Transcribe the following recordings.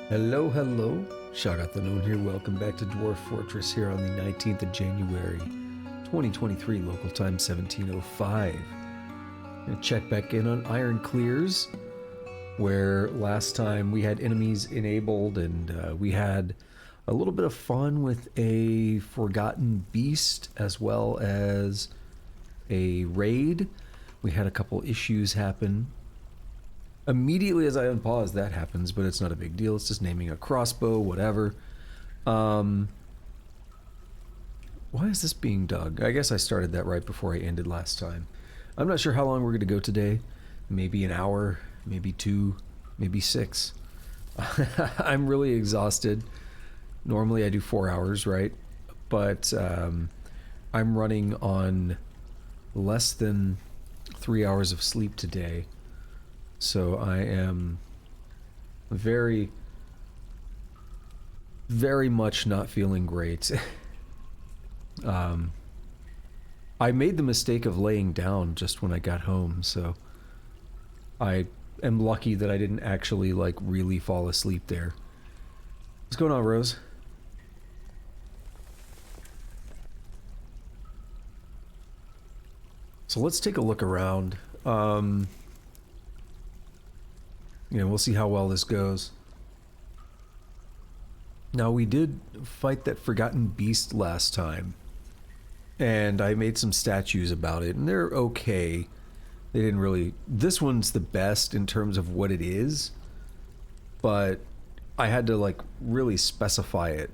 Hello, hello. Shout the noon here. Welcome back to Dwarf Fortress here on the 19th of January, 2023, local time 1705. Gonna check back in on Iron Clears, where last time we had enemies enabled and we had a little bit of fun with a forgotten beast as well as a raid. We had a couple issues happen. Immediately as I unpause, that happens, but it's not a big deal. It's just naming a crossbow, whatever. Why is this being dug? I guess I started that right before I ended last time. I'm not sure how long we're going to go today. Maybe an hour, maybe 2, maybe 6. I'm really exhausted. Normally I do 4 hours, right? But I'm running on less than 3 hours of sleep today. So I am very, very much not feeling great. I made the mistake of laying down just when I got home, so I am lucky that I didn't actually, like, really fall asleep there. What's going on, Rose? So let's take a look around. We'll see how well this goes. Now, we did fight that forgotten beast last time, and I made some statues about it, and they're okay. They didn't really... This one's the best in terms of what it is, but I had to, like, really specify it.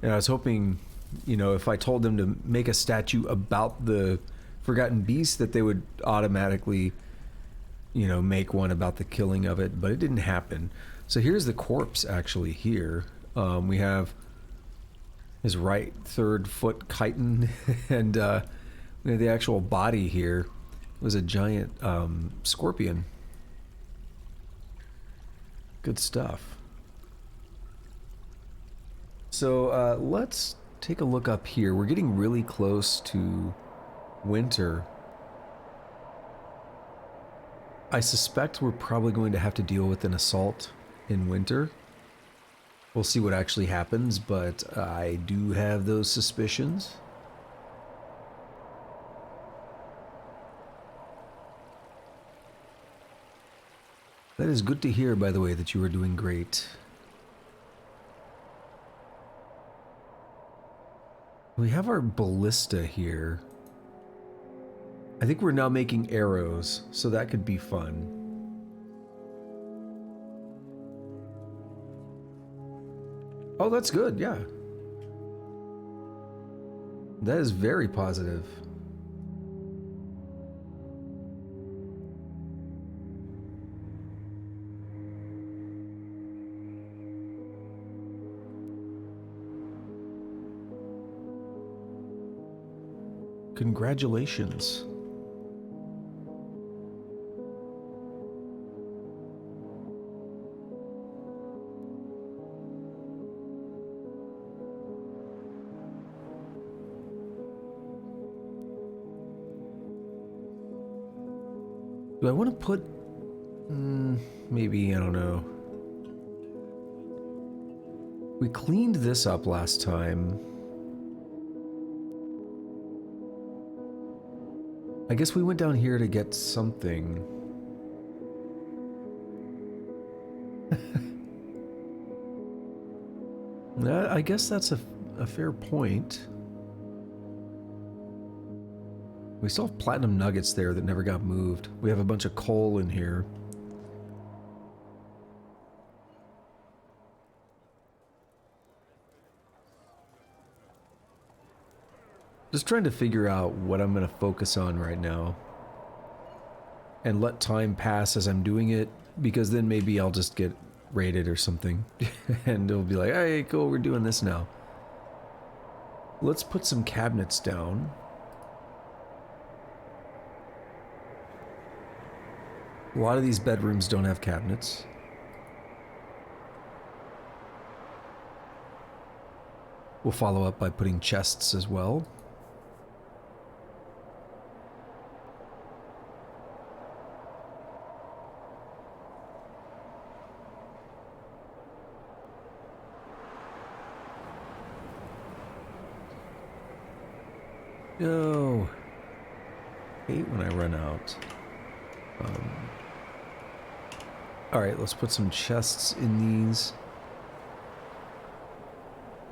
And I was hoping, if I told them to make a statue about the forgotten beast, that they would automatically... make one about the killing of it, but it didn't happen. So here's the corpse actually here. We have his right third foot chitin, and we have the actual body here. It was a giant scorpion. Good stuff. So let's take a look up here. We're getting really close to winter. I suspect we're probably going to have to deal with an assault in winter. We'll see what actually happens, but I do have those suspicions. That is good to hear, by the way, that you are doing great. We have our ballista here. I think we're now making arrows, so that could be fun. Oh, that's good, yeah. That is very positive. Congratulations. Do I want to put... maybe, I don't know. We cleaned this up last time. I guess we went down here to get something. I guess that's a fair point. We still have platinum nuggets there that never got moved. We have a bunch of coal in here. Just trying to figure out what I'm going to focus on right now. And let time pass as I'm doing it, because then maybe I'll just get raided or something. And it'll be like, hey, cool, we're doing this now. Let's put some cabinets down. A lot of these bedrooms don't have cabinets. We'll follow up by putting chests as well. No. Hate when I run out. Alright, let's put some chests in these.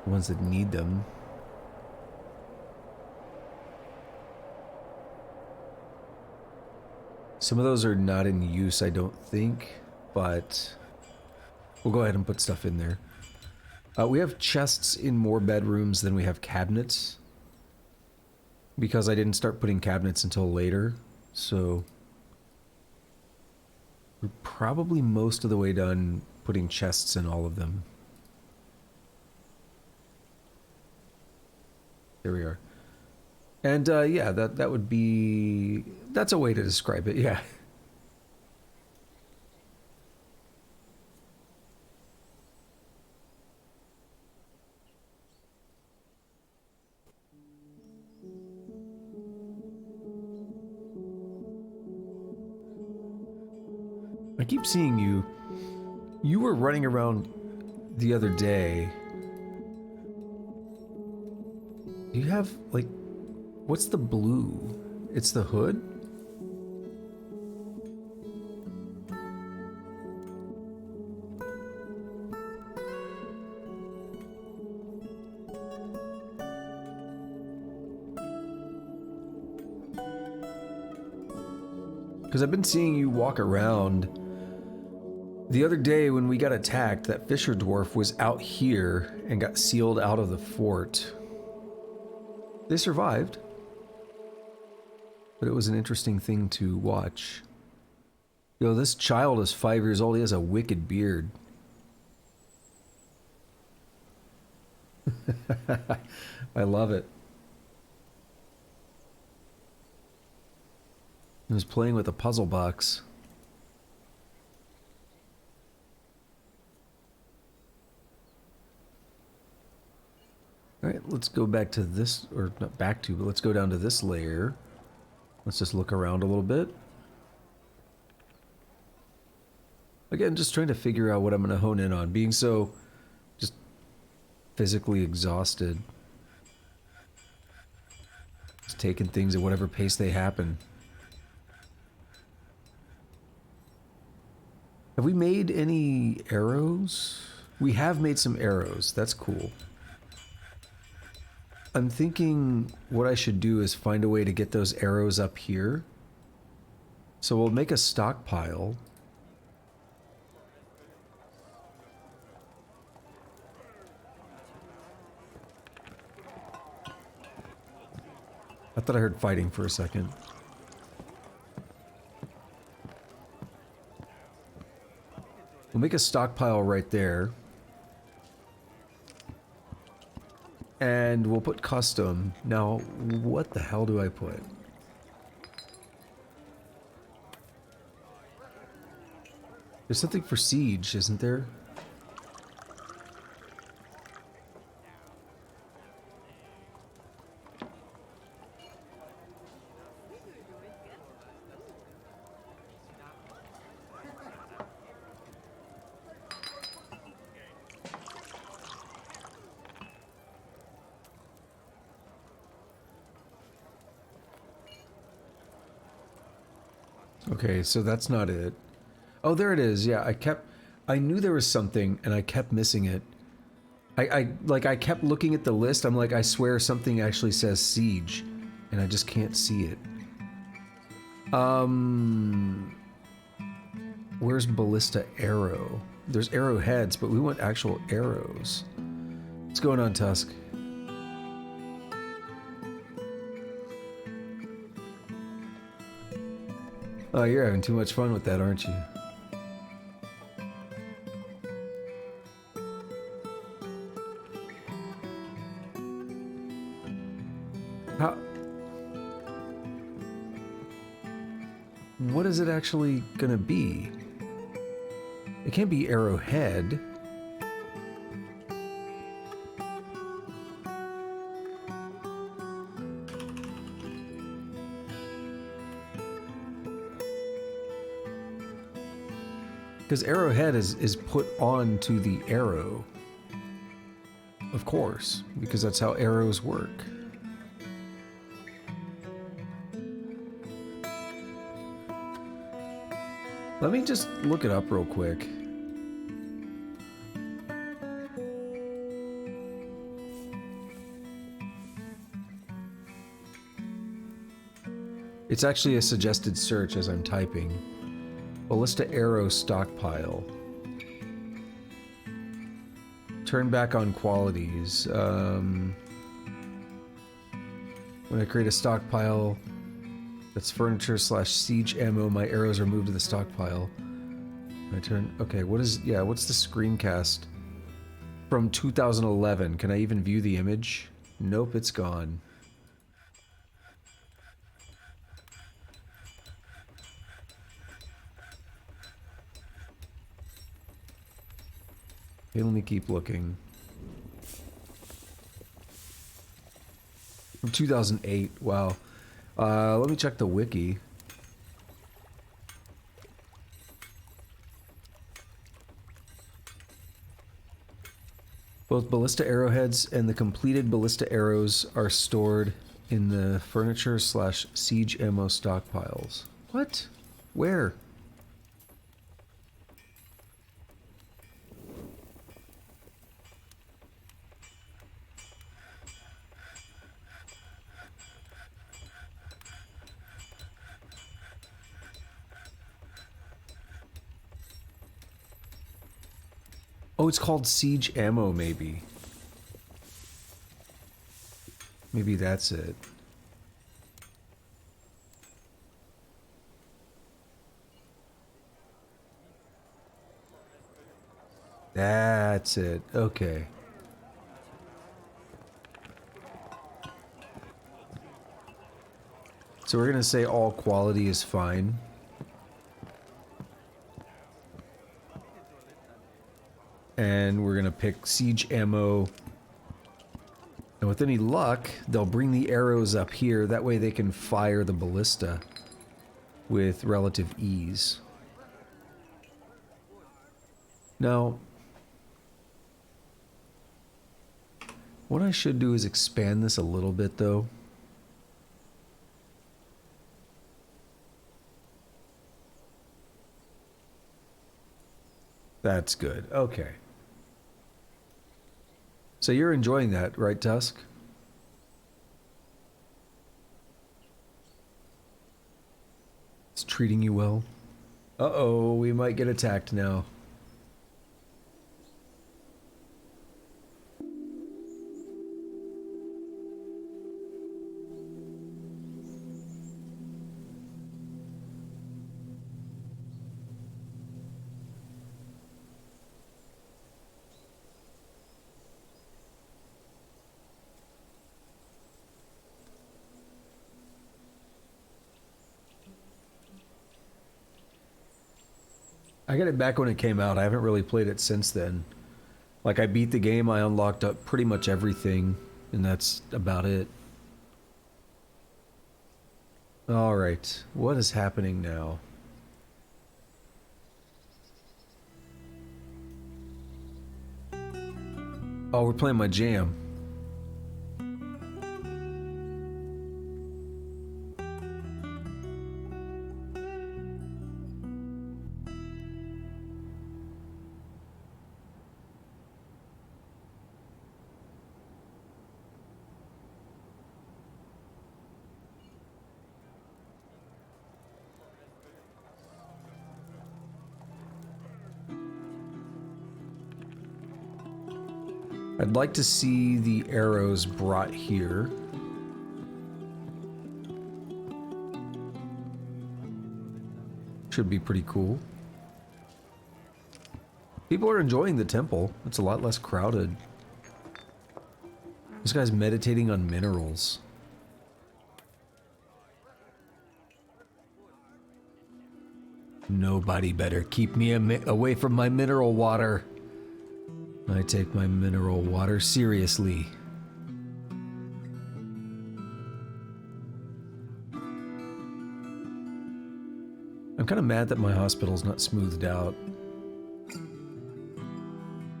The ones that need them. Some of those are not in use, I don't think, but we'll go ahead and put stuff in there. We have chests in more bedrooms than we have cabinets, because I didn't start putting cabinets until later, so we're probably most of the way done putting chests in all of them. There we are. And yeah, that would be... that's a way to describe it, yeah. I keep seeing you. You were running around the other day. Do you have, like... what's the blue? It's the hood? Because I've been seeing you walk around. The other day when we got attacked, that Fisher Dwarf was out here and got sealed out of the fort. They survived. But it was an interesting thing to watch. Yo, this child is 5 years old. He has a wicked beard. I love it. He was playing with a puzzle box. Alright, let's go back to this, or not back to, but let's go down to this layer. Let's just look around a little bit. Again, just trying to figure out what I'm going to hone in on. Being so just physically exhausted. Just taking things at whatever pace they happen. Have we made any arrows? We have made some arrows. That's cool. I'm thinking what I should do is find a way to get those arrows up here. So we'll make a stockpile. I thought I heard fighting for a second. We'll make a stockpile right there. And we'll put custom. Now, what the hell do I put? There's something for siege, isn't there? Okay, so that's not it. Oh, there it is. Yeah, I knew there was something and I kept missing it. I kept looking at the list. I'm like, I swear something actually says siege and I just can't see it. Where's ballista arrow? There's arrowheads, but we want actual arrows. What's going on, Tusk? Oh, you're having too much fun with that, aren't you? How... what is it actually gonna be? It can't be arrowhead. Because arrowhead is put onto the arrow. Of course, because that's how arrows work. Let me just look it up real quick. It's actually a suggested search as I'm typing. Ballista arrow stockpile. Turn back on qualities. When I create a stockpile that's furniture / siege ammo, my arrows are moved to the stockpile. I turn... Okay, what is... Yeah, what's the screencast? From 2011. Can I even view the image? Nope, it's gone. Okay, let me keep looking. From 2008, wow. Let me check the wiki. Both ballista arrowheads and the completed ballista arrows are stored in the furniture / siege ammo stockpiles. What? Where? Oh, it's called siege ammo, maybe. Maybe that's it. That's it. Okay. So we're gonna say all quality is fine. And we're gonna pick siege ammo. And with any luck, they'll bring the arrows up here. That way they can fire the ballista with relative ease. Now, what I should do is expand this a little bit, though. That's good. Okay. So you're enjoying that, right, Tusk? It's treating you well? Uh-oh, we might get attacked now. I got it back when it came out. I haven't really played it since then. Like, I beat the game, I unlocked up pretty much everything, and that's about it. Alright, what is happening now? Oh, we're playing my jam. I'd like to see the arrows brought here. Should be pretty cool. People are enjoying the temple. It's a lot less crowded. This guy's meditating on minerals. Nobody better keep me away from my mineral water. I take my mineral water seriously. I'm kind of mad that my hospital's not smoothed out.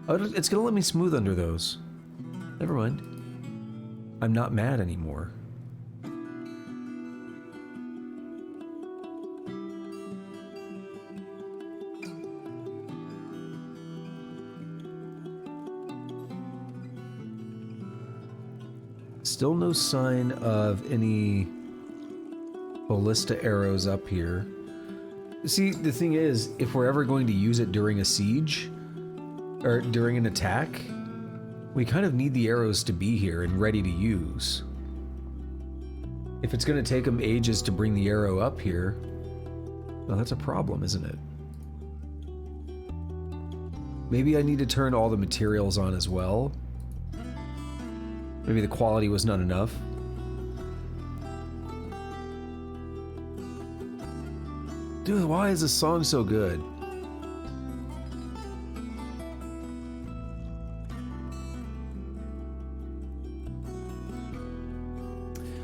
Oh, it's gonna let me smooth under those. Never mind. I'm not mad anymore. Still no sign of any ballista arrows up here. See, the thing is, if we're ever going to use it during a siege, or during an attack, we kind of need the arrows to be here and ready to use. If it's going to take them ages to bring the arrow up here, well, that's a problem, isn't it? Maybe I need to turn all the materials on as well. Maybe the quality was not enough. Dude, why is this song so good?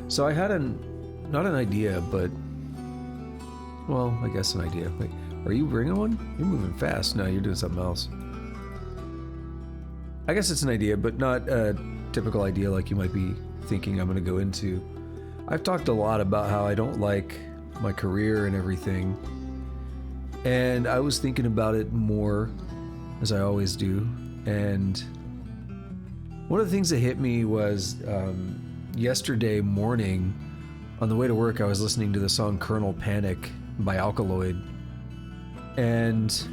So I had not an idea, but, well, I guess an idea. Wait, are you bringing one? You're moving fast. No, you're doing something else. I guess it's an idea, but not a typical idea like you might be thinking I'm going to go into. I've talked a lot about how I don't like my career and everything, and I was thinking about it more, as I always do, and one of the things that hit me was yesterday morning on the way to work. I was listening to the song Colonel Panic by Alkaloid, and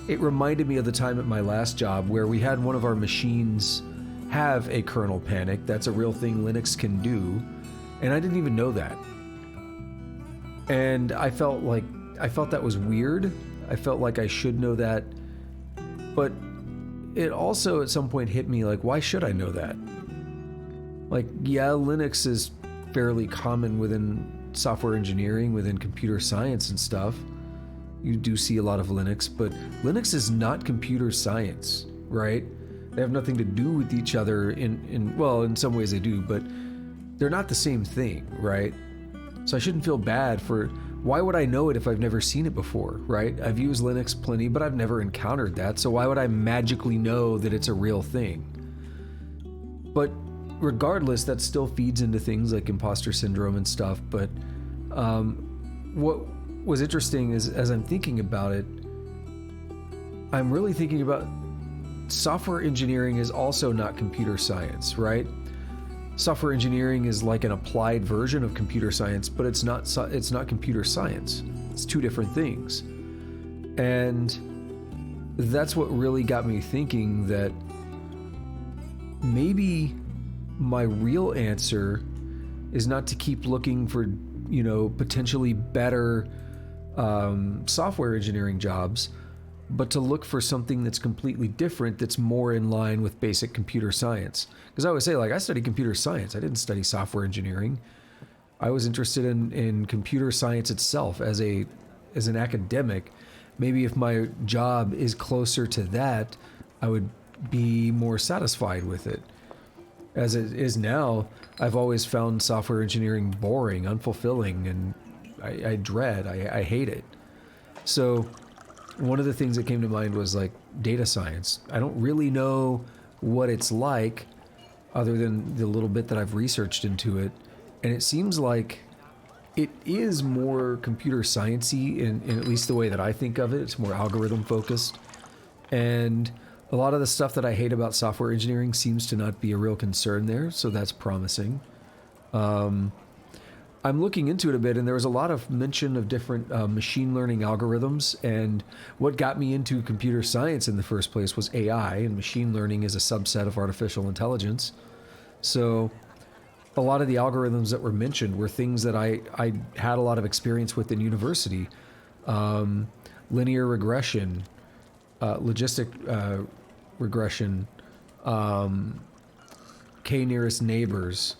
it reminded me of the time at my last job where we had one of our machines have a kernel panic. That's a real thing Linux can do, and I didn't even know that. And I felt that was weird. I felt like I should know that, but it also at some point hit me like, why should I know that? Like, yeah, Linux is fairly common within software engineering, within computer science and stuff. You do see a lot of Linux, but Linux is not computer science, right? They have nothing to do with each other well, in some ways they do, but they're not the same thing, right? So I shouldn't feel bad for, why would I know it if I've never seen it before, right? I've used Linux plenty, but I've never encountered that, so why would I magically know that it's a real thing? But regardless, that still feeds into things like imposter syndrome and stuff, but what was interesting is, as I'm thinking about it, I'm really thinking about software engineering is also not computer science, right? Software engineering is like an applied version of computer science, but it's not computer science. It's two different things. And that's what really got me thinking that maybe my real answer is not to keep looking for, potentially better software engineering jobs, but to look for something that's completely different, that's more in line with basic computer science. Because I always say, like, I studied computer science. I didn't study software engineering. I was interested in computer science itself as an academic. Maybe if my job is closer to that, I would be more satisfied with it. As it is now, I've always found software engineering boring, unfulfilling, and I hate it. So one of the things that came to mind was like data science. I don't really know what it's like other than the little bit that I've researched into it. And it seems like it is more computer sciencey in at least the way that I think of it. It's more algorithm focused. And a lot of the stuff that I hate about software engineering seems to not be a real concern there. So that's promising. I'm looking into it a bit, and there was a lot of mention of different machine learning algorithms, and what got me into computer science in the first place was AI, and machine learning is a subset of artificial intelligence. So a lot of the algorithms that were mentioned were things that I had a lot of experience with in university. Linear regression, logistic regression, k-nearest neighbors,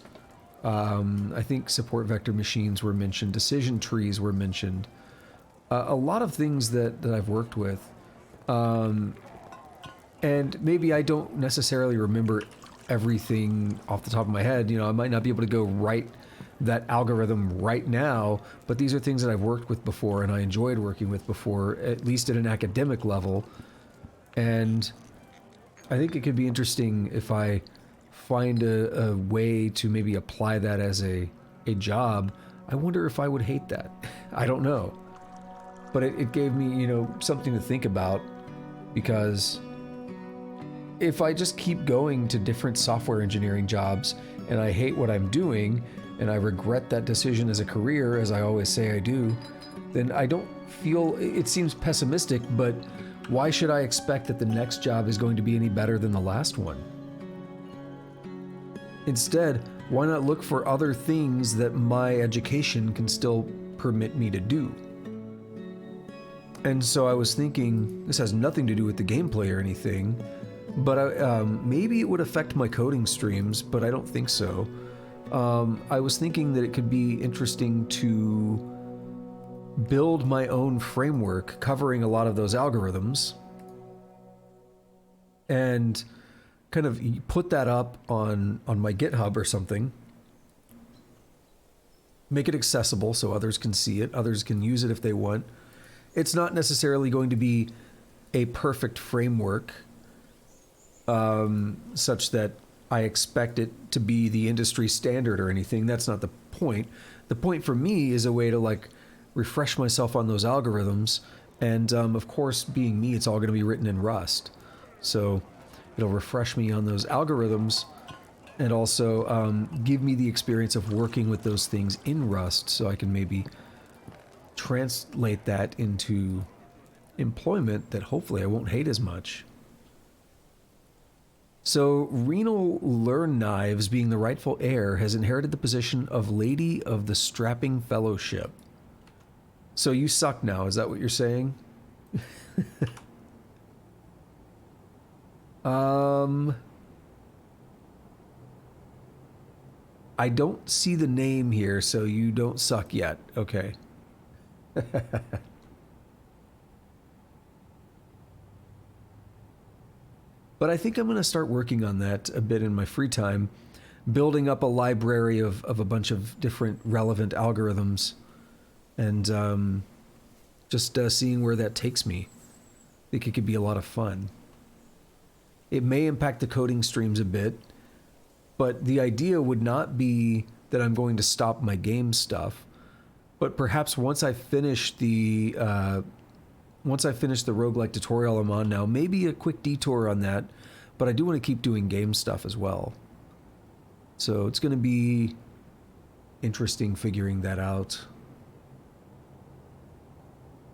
I think support vector machines were mentioned, decision trees were mentioned, a lot of things that I've worked with. And maybe I don't necessarily remember everything off the top of my head. I might not be able to go write that algorithm right now, but these are things that I've worked with before and I enjoyed working with before, at least at an academic level. And I think it could be interesting if I find a way to maybe apply that as a job. I wonder if I would hate that. I don't know. But it gave me, something to think about, because if I just keep going to different software engineering jobs and I hate what I'm doing and I regret that decision as a career, as I always say I do, then I don't feel, it seems pessimistic, but why should I expect that the next job is going to be any better than the last one? Instead, why not look for other things that my education can still permit me to do? And so I was thinking, this has nothing to do with the gameplay or anything, but maybe it would affect my coding streams, but I don't think so. I was thinking that it could be interesting to build my own framework covering a lot of those algorithms and kind of put that up on my GitHub or something. Make it accessible so others can see it, others can use it if they want. It's not necessarily going to be a perfect framework such that I expect it to be the industry standard or anything. That's not the point. The point for me is a way to like refresh myself on those algorithms. And of course, being me, it's all going to be written in Rust. So it'll refresh me on those algorithms and also give me the experience of working with those things in Rust so I can maybe translate that into employment that hopefully I won't hate as much. So Renal Learn Knives, being the rightful heir, has inherited the position of Lady of the Strapping Fellowship. So you suck now, is that what you're saying? I don't see the name here, so you don't suck yet. Okay. But I think I'm going to start working on that a bit in my free time, building up a library of a bunch of different relevant algorithms and just seeing where that takes me. I think it could be a lot of fun. It may impact the coding streams a bit, but the idea would not be that I'm going to stop my game stuff, but perhaps once I finish the roguelike tutorial I'm on now, maybe a quick detour on that, but I do want to keep doing game stuff as well. So it's going to be interesting figuring that out.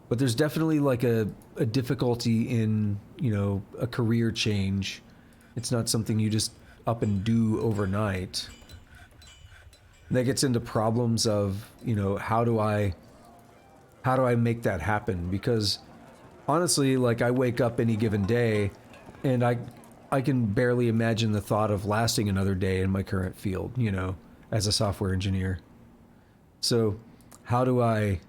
But there's definitely like a difficulty in, you know, a career change. It's not something you just up and do overnight. And that gets into problems of, you know, how do I make that happen? Because honestly, like I wake up any given day and I can barely imagine the thought of lasting another day in my current field, you know, as a software engineer. So how do I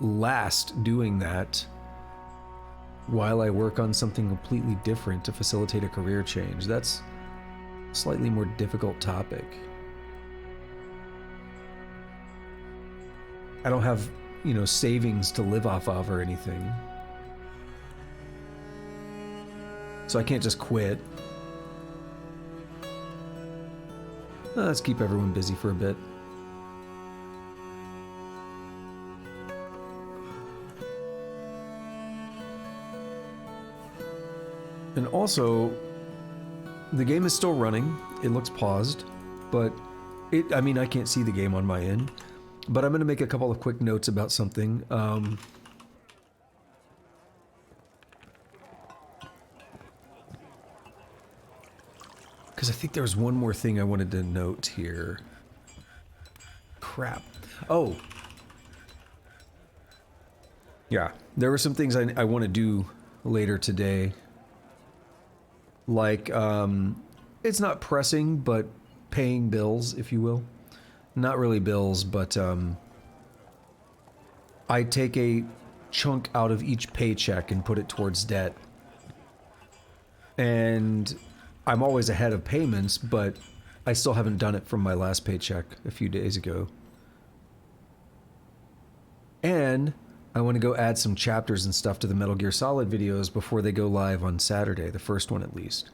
last doing that while I work on something completely different to facilitate a career change? That's a slightly more difficult topic. I don't have, you know, savings to live off of or anything. So I can't just quit. Let's keep everyone busy for a bit. And also, the game is still running. It looks paused, but I mean, I can't see the game on my end. But I'm going to make a couple of quick notes about something. Because I think there was one more thing I wanted to note here. Crap. Oh. Yeah, there were some things I want to do later today. Like, it's not pressing, but paying bills, if you will. Not really bills, but I take a chunk out of each paycheck and put it towards debt. And I'm always ahead of payments, but I still haven't done it from my last paycheck a few days ago. And I want to go add some chapters and stuff to the Metal Gear Solid videos before they go live on Saturday, the first one at least.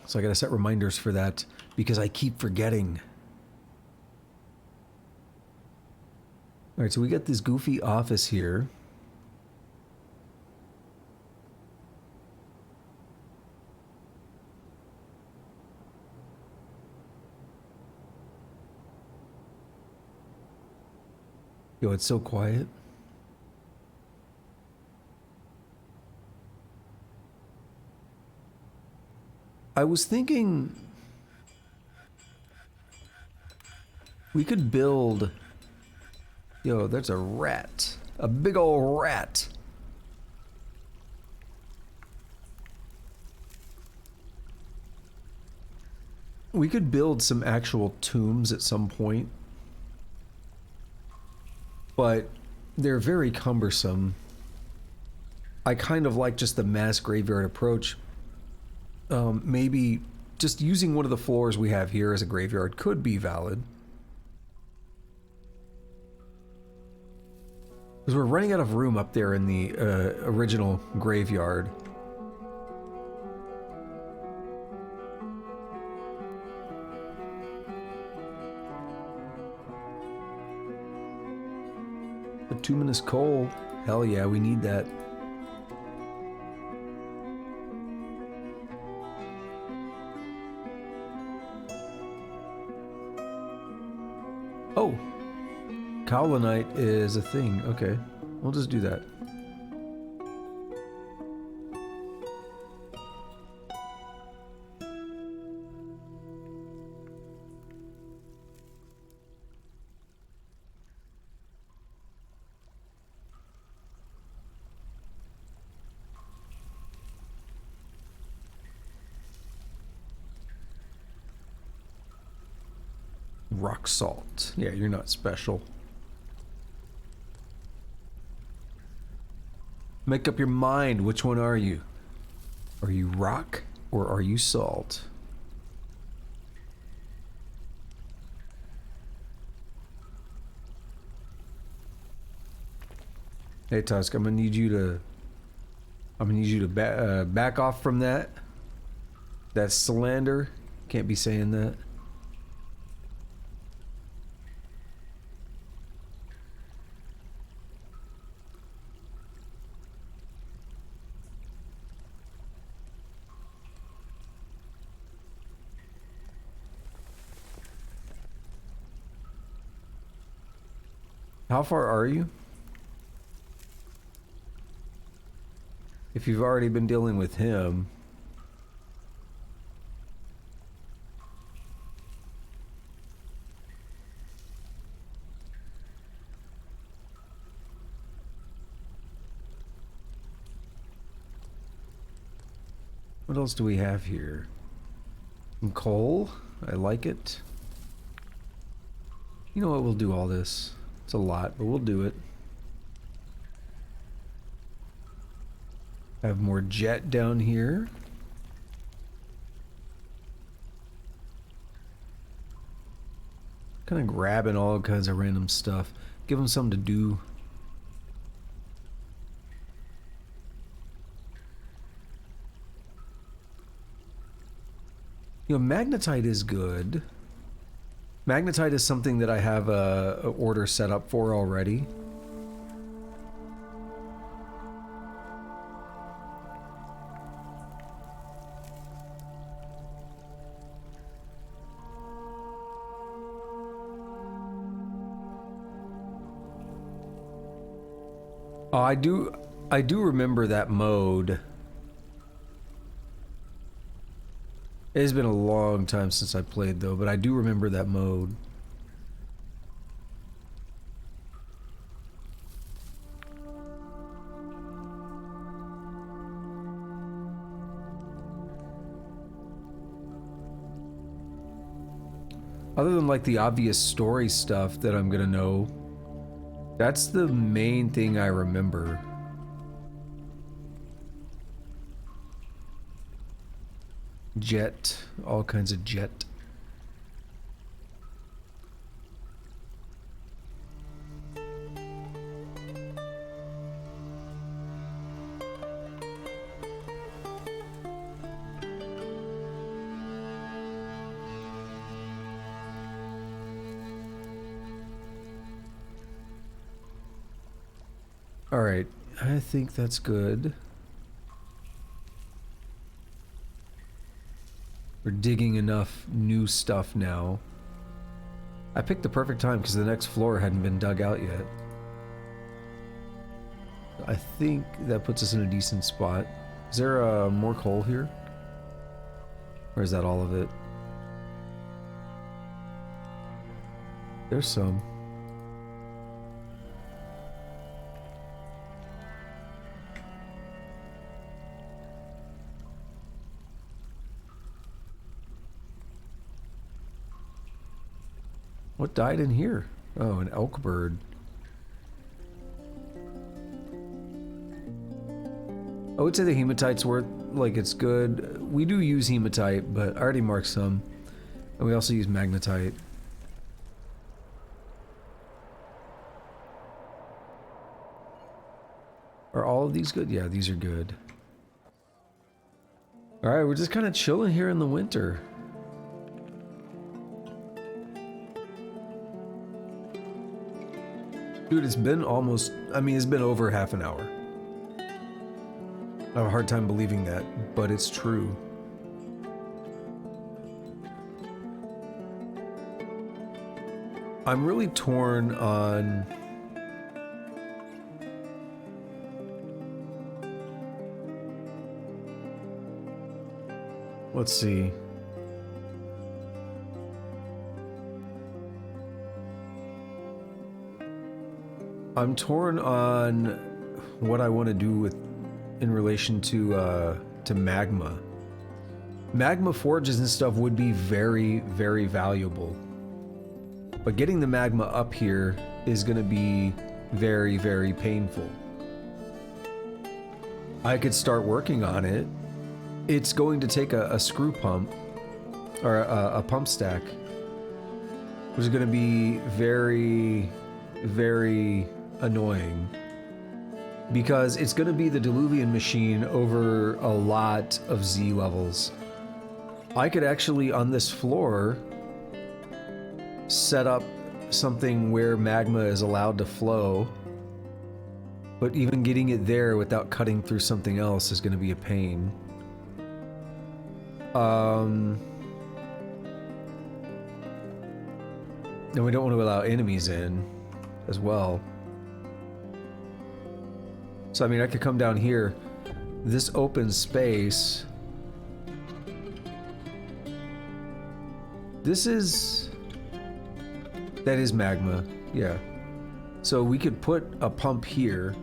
So I gotta set reminders for that because I keep forgetting. All right, so we got this goofy office here. Yo, it's so quiet. I was thinking we could build... Yo, there's a rat. A big ol' rat. We could build some actual tombs at some point. But they're very cumbersome. I kind of like just the mass graveyard approach. Maybe just using one of the floors we have here as a graveyard could be valid. Because we're running out of room up there in the original graveyard. Bituminous coal. Hell yeah, we need that. Oh! Kaolinite is a thing. Okay. We'll just do that. Rock salt. Yeah, you're not special. Make up your mind. Which one are you? Are you rock or are you salt? Hey Tusk, I'm gonna need you to back off from that. That's slander. Can't be saying that. How far are you? If you've already been dealing with him. What else do we have here? Some coal. I like it. You know what? We'll do all this. It's a lot, but we'll do it. Have more jet down here. Kind of grabbing all kinds of random stuff. Give them something to do. You know, magnetite is good. Magnetite is something that I have a order set up for already. Oh, I do remember that mode. It has been a long time since I played though, but I do remember that mode. Other than like the obvious story stuff that I'm gonna know, that's the main thing I remember. Jet, all kinds of jet. Alright, I think that's good. We're digging enough new stuff now. I picked the perfect time because the next floor hadn't been dug out yet. I think that puts us in a decent spot. Is there more coal here? Or is that all of it? There's some. What died in here? Oh, an elk bird. I would say the hematite's worth, like, it's good. We do use hematite, but I already marked some. And we also use magnetite. Are all of these good? Yeah, these are good. Alright, we're just kind of chilling here in the winter. Dude, it's been almost, I mean, it's been over half an hour. I have a hard time believing that, but it's true. I'm really torn on let's see. I'm torn on what I want to do with in relation to magma. Magma forges and stuff would be very, very valuable. But getting the magma up here is going to be very, very painful. I could start working on it. It's going to take a screw pump, or a pump stack, which is going to be very, very annoying. Because it's going to be the Diluvian machine over a lot of Z levels. I could actually, on this floor, set up something where magma is allowed to flow. But even getting it there without cutting through something else is going to be a pain. And we don't want to allow enemies in as well. So, I mean, I could come down here. This open space. This is... That is magma, yeah. So we could put a pump here.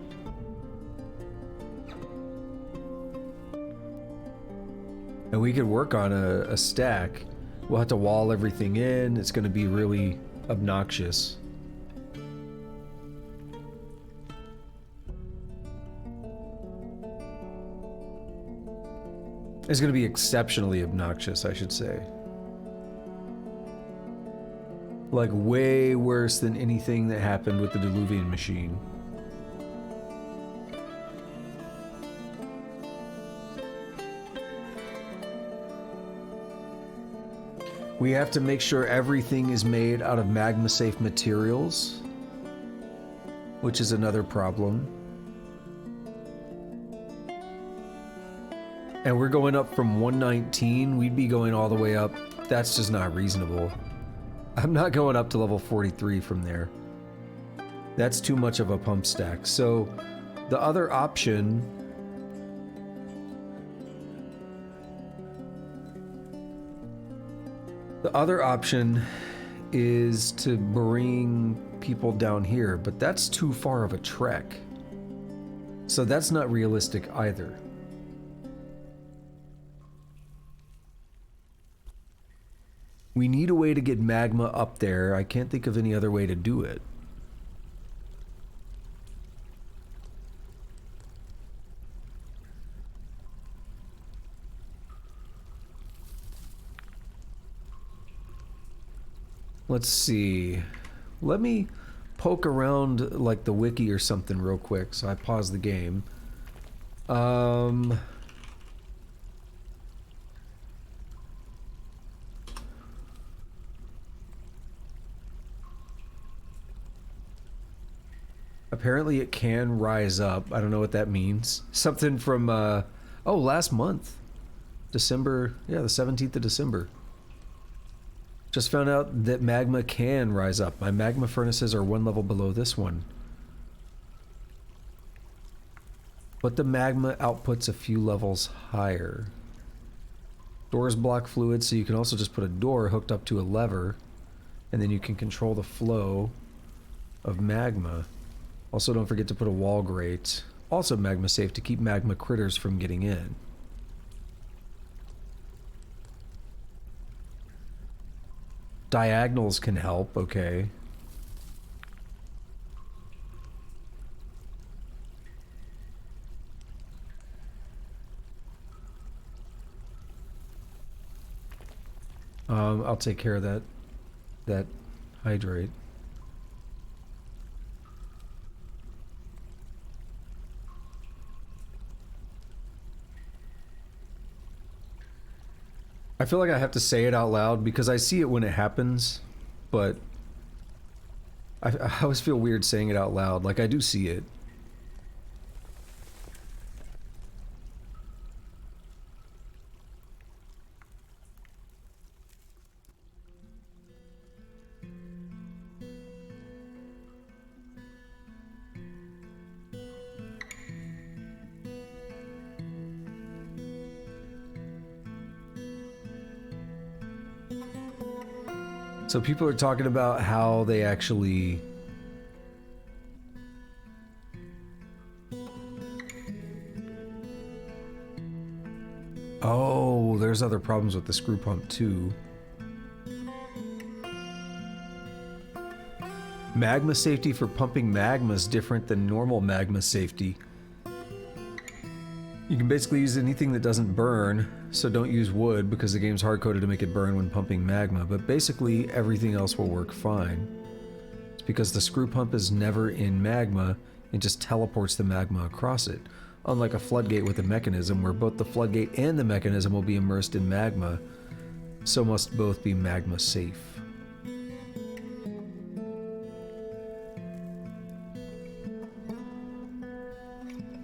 And we could work on a stack. We'll have to wall everything in. It's going to be really obnoxious. It's going to be exceptionally obnoxious, I should say. Like, way worse than anything that happened with the Diluvian machine. We have to make sure everything is made out of magma-safe materials, which is another problem. And we're going up from 119, we'd be going all the way up. That's just not reasonable. I'm not going up to level 43 from there. That's too much of a pump stack. So the other option is to bring people down here, but that's too far of a trek. So that's not realistic either. We need a way to get magma up there. I can't think of any other way to do it. Let's see. Let me poke around like the wiki or something real quick. So I pause the game. Apparently it can rise up. I don't know what that means. Something from, oh, last month. December, yeah, the 17th of December. Just found out that magma can rise up. My magma furnaces are one level below this one. But the magma outputs a few levels higher. Doors block fluid, so you can also just put a door hooked up to a lever, and then you can control the flow of magma. Also, don't forget to put a wall grate. Also magma safe to keep magma critters from getting in. Diagonals can help, okay. I'll take care of that hydrate. I feel like I have to say it out loud because I see it when it happens, but I always feel weird saying it out loud. Like, I do see it. So people are talking about how they actually... Oh, there's other problems with the screw pump too. Magma safety for pumping magma is different than normal magma safety. You can basically use anything that doesn't burn, so don't use wood because the game's hard-coded to make it burn when pumping magma, but basically everything else will work fine. It's because the screw pump is never in magma, it just teleports the magma across it. Unlike a floodgate with a mechanism where both the floodgate and the mechanism will be immersed in magma, so must both be magma safe.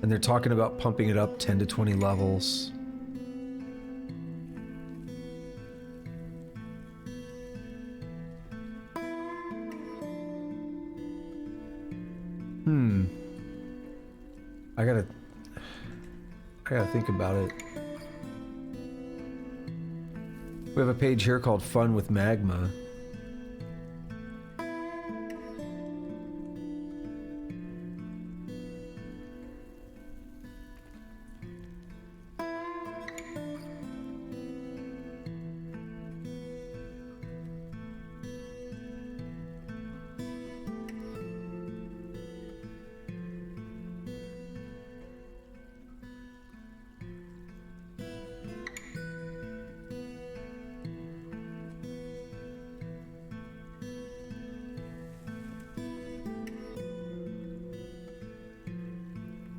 And they're talking about pumping it up 10 to 20 levels. I gotta think about it. We have a page here called Fun with Magma.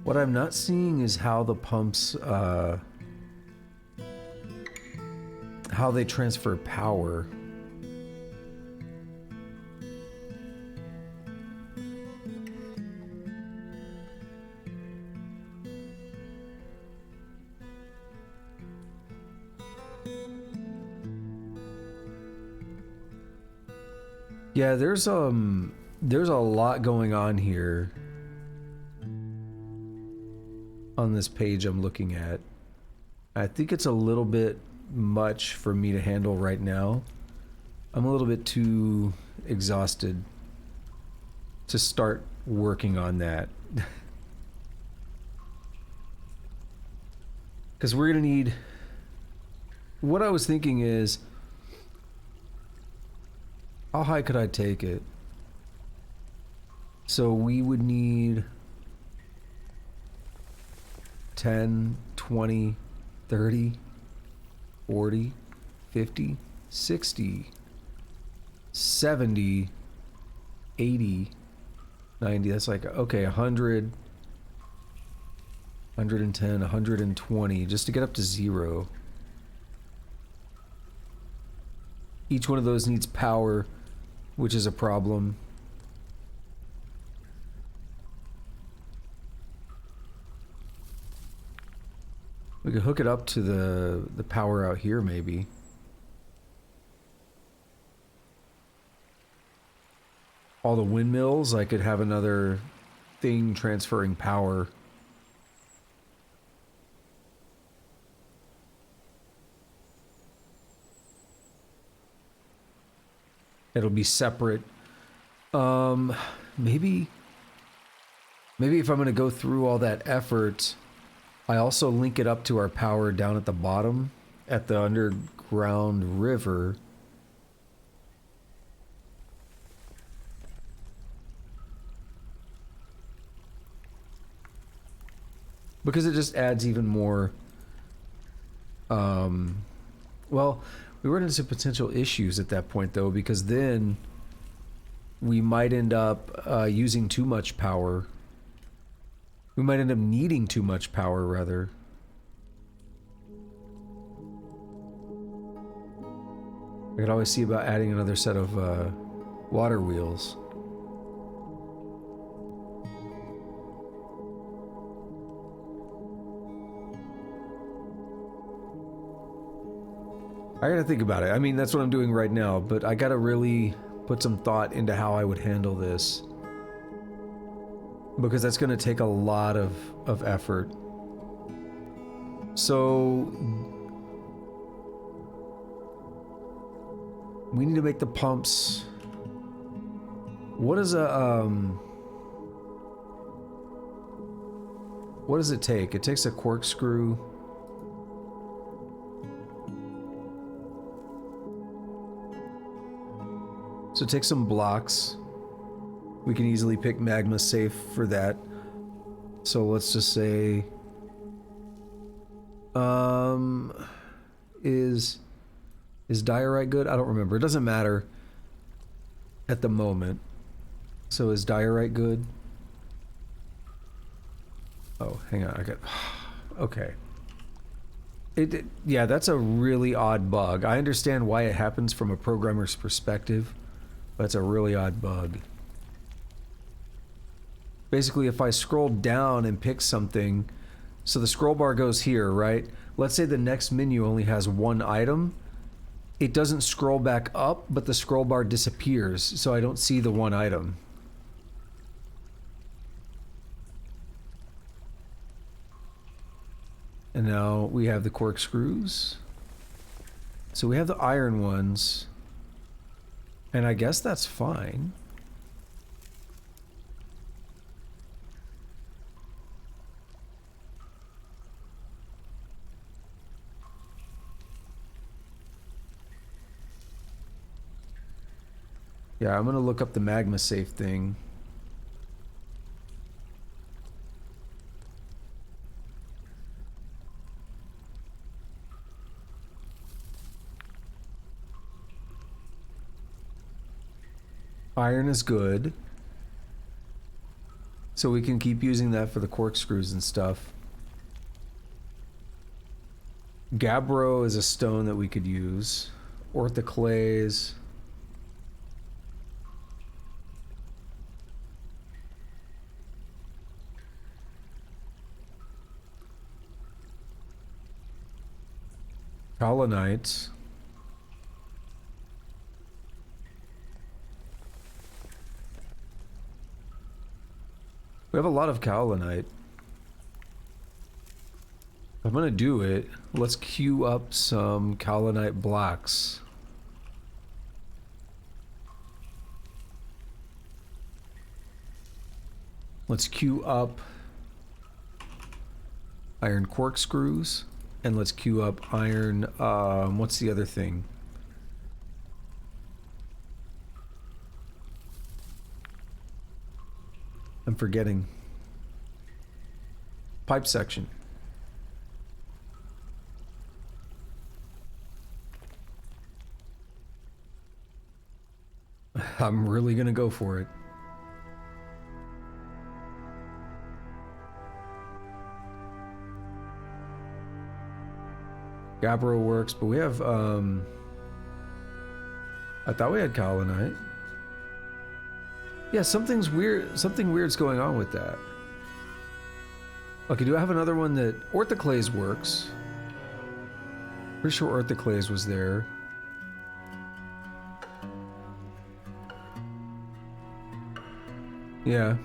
What I'm not seeing is how the pumps, how they transfer power. Yeah, there's a lot going on here. On this page I'm looking at. I think it's a little bit much for me to handle right now. I'm a little bit too exhausted to start working on that. Because we're gonna need... What I was thinking is, how high could I take it? So we would need 10, 20, 30, 40, 50, 60, 70, 80, 90. That's like, okay, 100, 110, 120, just to get up to 0. Each one of those needs power, which is a problem. We could hook it up to the power out here, maybe. All the windmills, I could have another thing transferring power. It'll be separate. Maybe if I'm going to go through all that effort, I also link it up to our power down at the bottom at the underground river. Because it just adds even more, well, we run into potential issues at that point though, because then we might end up using too much power. We might end up needing too much power, rather. I could always see about adding another set of water wheels. I gotta think about it. I mean, that's what I'm doing right now, but I gotta really put some thought into how I would handle this. Because that's gonna take a lot of effort. So we need to make the pumps. What is what does it take? It takes a corkscrew. So take some blocks. We can easily pick magma safe for that. So let's just say, is diorite good? I don't remember. It doesn't matter at the moment. So is diorite good? Oh, hang on. I got, okay. Yeah, that's a really odd bug. I understand why it happens from a programmer's perspective. That's a really odd bug. Basically, if I scroll down and pick something, so the scroll bar goes here, right? Let's say the next menu only has one item. It doesn't scroll back up, but the scroll bar disappears, so I don't see the one item. And now we have the corkscrews. So we have the iron ones. And I guess that's fine. Yeah, I'm gonna look up the magma safe thing. Iron is good. So we can keep using that for the corkscrews and stuff. Gabbro is a stone that we could use. Orthoclase. Kaolinites. We have a lot of kaolinite. I'm gonna do it. Let's queue up some kaolinite blocks. Let's queue up iron corkscrews. And let's queue up iron, what's the other thing? I'm forgetting. Pipe section. I'm really gonna go for it. Gabbro works, but we have, I thought we had kaolinite. Yeah, something weird's going on with that. Okay, do I have another one that... Orthoclase works. Pretty sure Orthoclase was there. Yeah.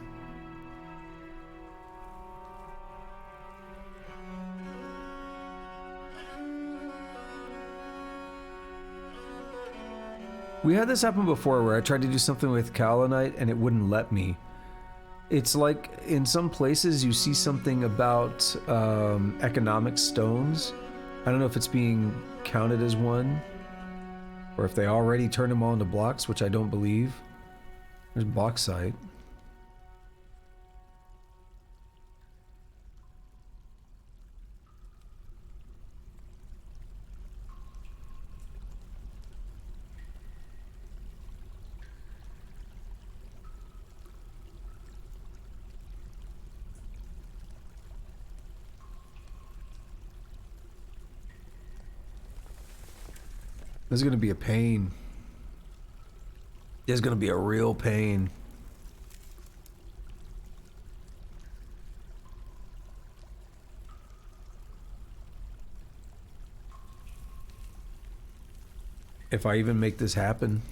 We had this happen before where I tried to do something with Kaolinite and it wouldn't let me. It's like in some places you see something about economic stones. I don't know if it's being counted as one or if they already turned them all into blocks, which I don't believe. There's bauxite. This is going to be a pain. It's going to be a real pain. If I even make this happen.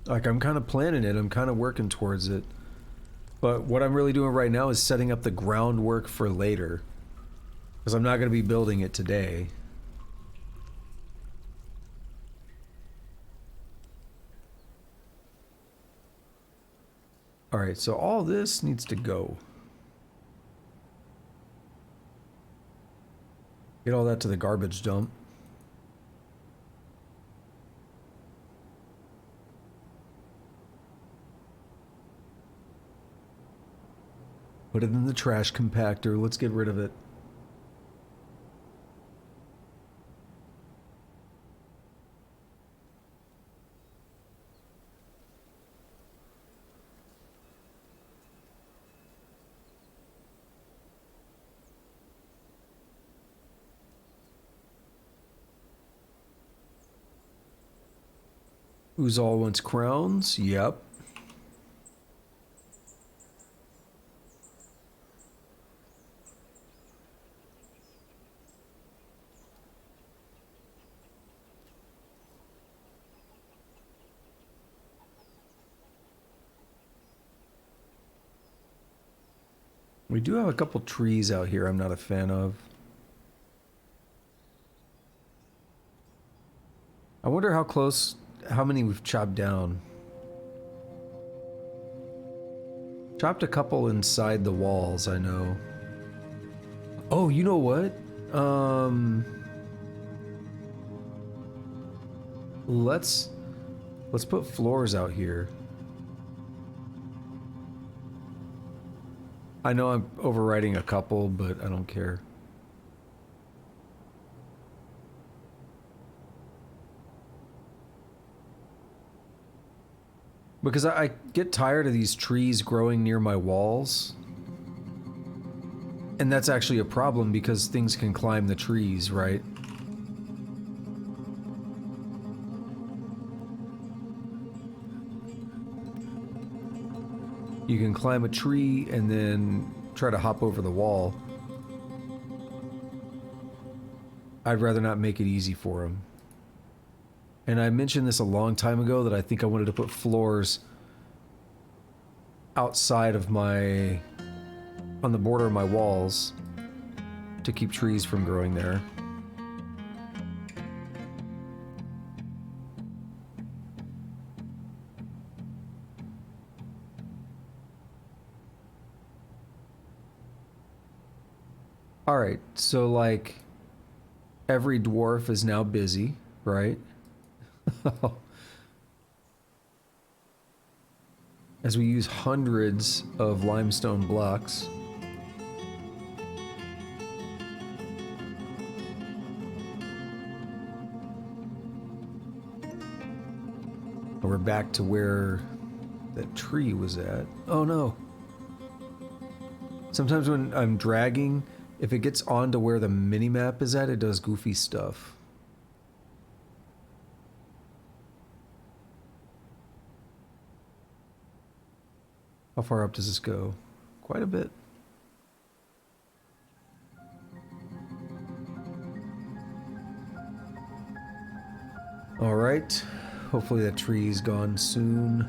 Like, I'm kind of planning it. I'm kind of working towards it. But what I'm really doing right now is setting up the groundwork for later. Because I'm not going to be building it today. Alright, so all this needs to go. Get all that to the garbage dump. Put it in the trash compactor. Let's get rid of it. Who's all wants crowns? Yep. We do have a couple trees out here I'm not a fan of. I wonder how many we've chopped down. Chopped a couple inside the walls, I know. Oh, you know what? Let's put floors out here. I know I'm overriding a couple, but I don't care. Because I get tired of these trees growing near my walls. And that's actually a problem because things can climb the trees, right? You can climb a tree and then try to hop over the wall. I'd rather not make it easy for them. And I mentioned this a long time ago that I think I wanted to put floors outside of on the border of my walls to keep trees from growing there. Alright, so like every dwarf is now busy, right? As we use hundreds of limestone blocks. We're back to where that tree was at. Oh no. Sometimes when I'm dragging, if it gets onto where the minimap is at, it does goofy stuff. How far up does this go? Quite a bit. Alright. Hopefully that tree's gone soon.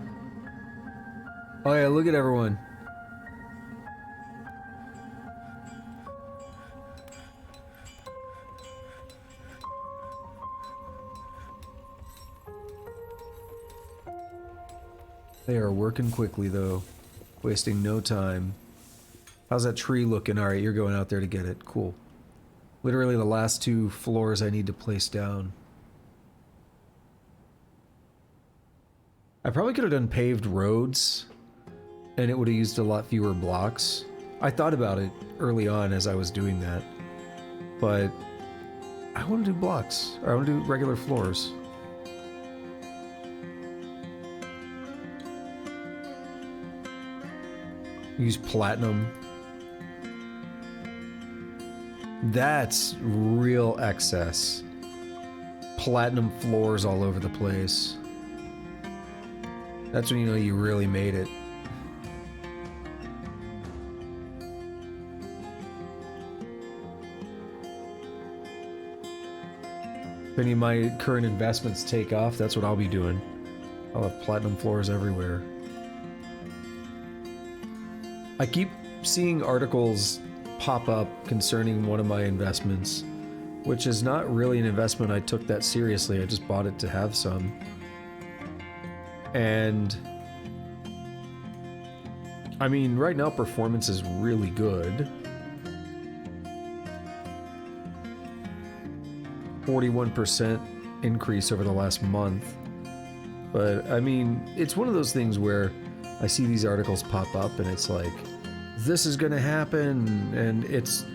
Oh yeah, look at everyone. They are working quickly though. Wasting no time. How's that tree looking? Alright, you're going out there to get it. Cool. Literally the last 2 floors I need to place down. I probably could have done paved roads, and it would have used a lot fewer blocks. I thought about it early on as I was doing that, but I want to do blocks, or I want to do regular floors. Use platinum. That's real excess. Platinum floors all over the place. That's when you know you really made it. If any of my current investments take off, that's what I'll be doing. I'll have platinum floors everywhere. I keep seeing articles pop up concerning one of my investments, which is not really an investment I took that seriously. I just bought it to have some. And I mean, right now performance is really good. 41% increase over the last month. But I mean, it's one of those things where I see these articles pop up and it's like, this is gonna happen, and it's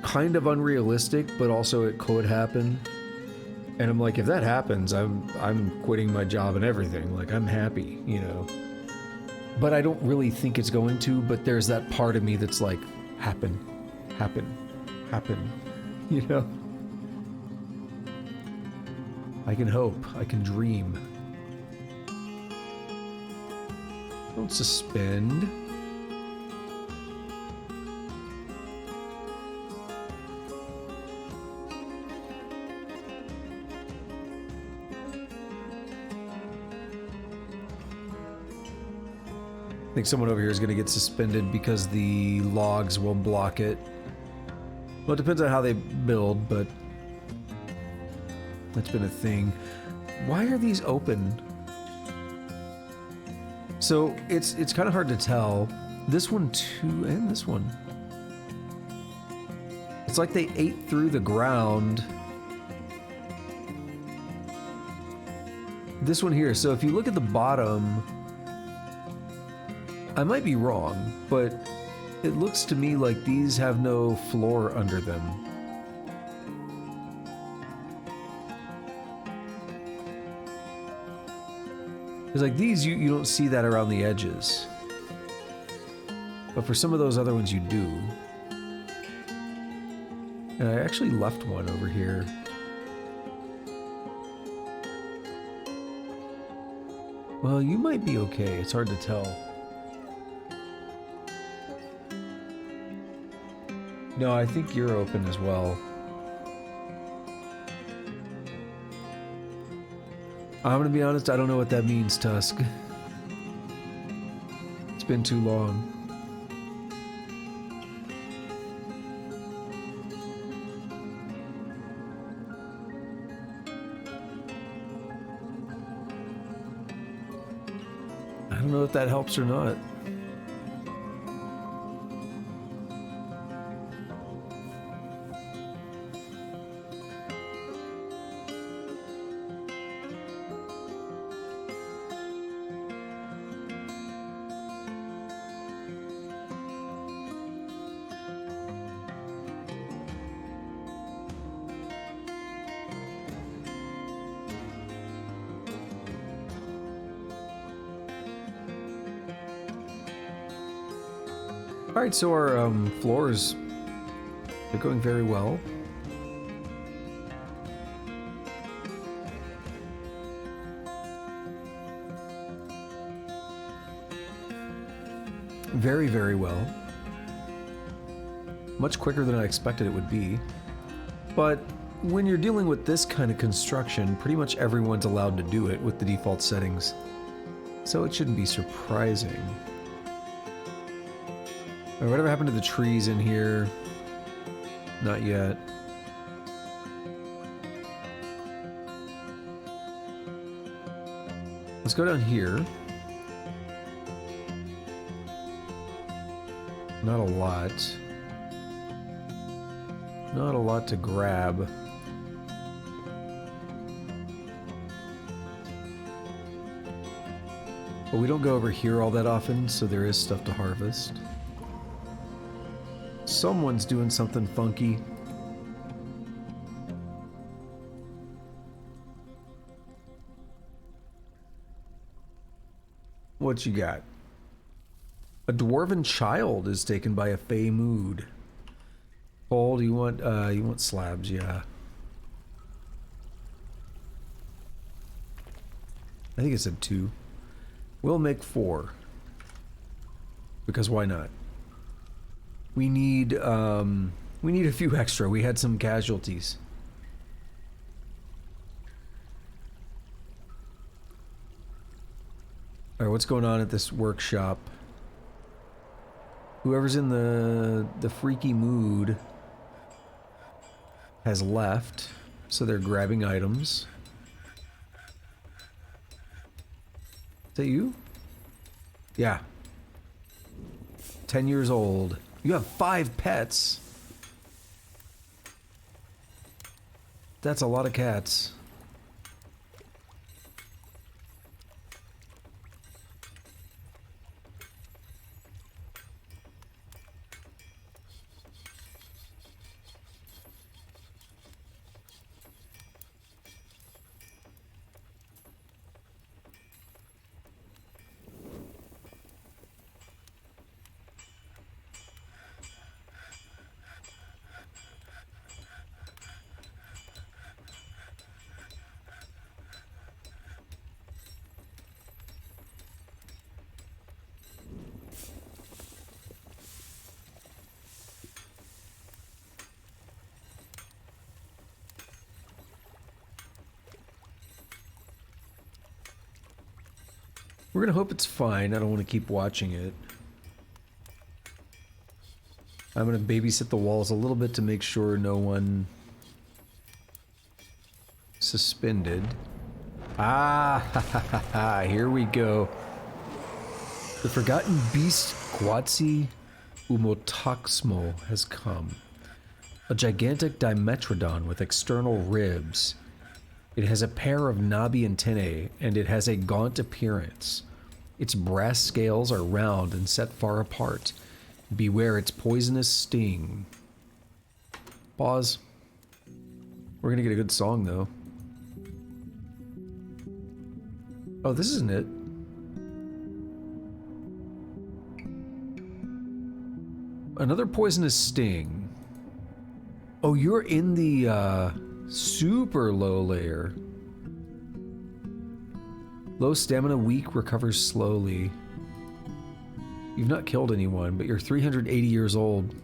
kind of unrealistic, but also it could happen. And I'm like, if that happens, I'm quitting my job and everything. Like, I'm happy, you know. But I don't really think it's going to, but there's that part of me that's like, happen, you know? I can hope, I can dream. Don't suspend. I think someone over here is going to get suspended because the logs will block it. Well, it depends on how they build, but that's been a thing. Why are these open? So it's kind of hard to tell. This one too, and this one. It's like they ate through the ground. This one here. So if you look at the bottom, I might be wrong, but it looks to me like these have no floor under them. Because like these, you don't see that around the edges. But for some of those other ones you do. And I actually left one over here. Well, you might be okay. It's hard to tell. No, I think you're open as well. I'm gonna be honest, I don't know what that means, Tusk. It's been too long. I don't know if that helps or not. Alright, so our floors, they're going very well. Very, very well. Much quicker than I expected it would be. But when you're dealing with this kind of construction, pretty much everyone's allowed to do it with the default settings. So it shouldn't be surprising. Alright, whatever happened to the trees in here? Not yet. Let's go down here. Not a lot. Not a lot to grab. But we don't go over here all that often, so there is stuff to harvest. Someone's doing something funky. What you got? A dwarven child is taken by a fey mood. Paul, do you want slabs? Yeah. I think it said 2. We'll make 4. Because why not? We need a few extra. We had some casualties. Alright, what's going on at this workshop? Whoever's in the freaky mood has left, so they're grabbing items. Is that you? Yeah. 10 years old. You have 5 pets. That's a lot of cats. We're gonna hope it's fine. I don't want to keep watching it. I'm gonna babysit the walls a little bit to make sure no one suspended. Ah, ha, ha, ha, ha. Here we go. The forgotten beast Quatsi Umotaxmo has come. A gigantic Dimetrodon with external ribs. It has a pair of knobby antennae, and it has a gaunt appearance. Its brass scales are round and set far apart. Beware its poisonous sting. Pause. We're gonna get a good song, though. Oh, this isn't it. Another poisonous sting. Oh, you're in the, super low layer. Low stamina, weak, recovers slowly. You've not killed anyone, but you're 380 years old.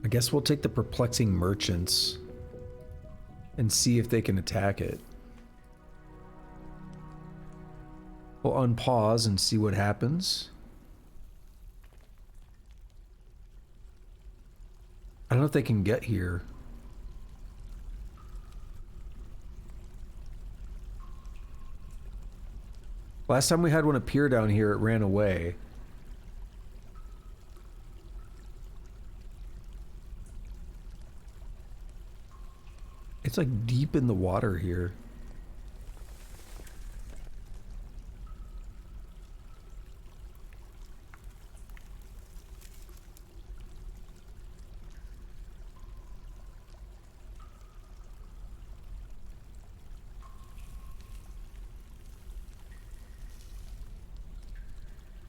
I guess we'll take the perplexing merchants and see if they can attack it. We'll unpause and see what happens. I don't know if they can get here. Last time we had one appear down here, it ran away. It's like deep in the water here.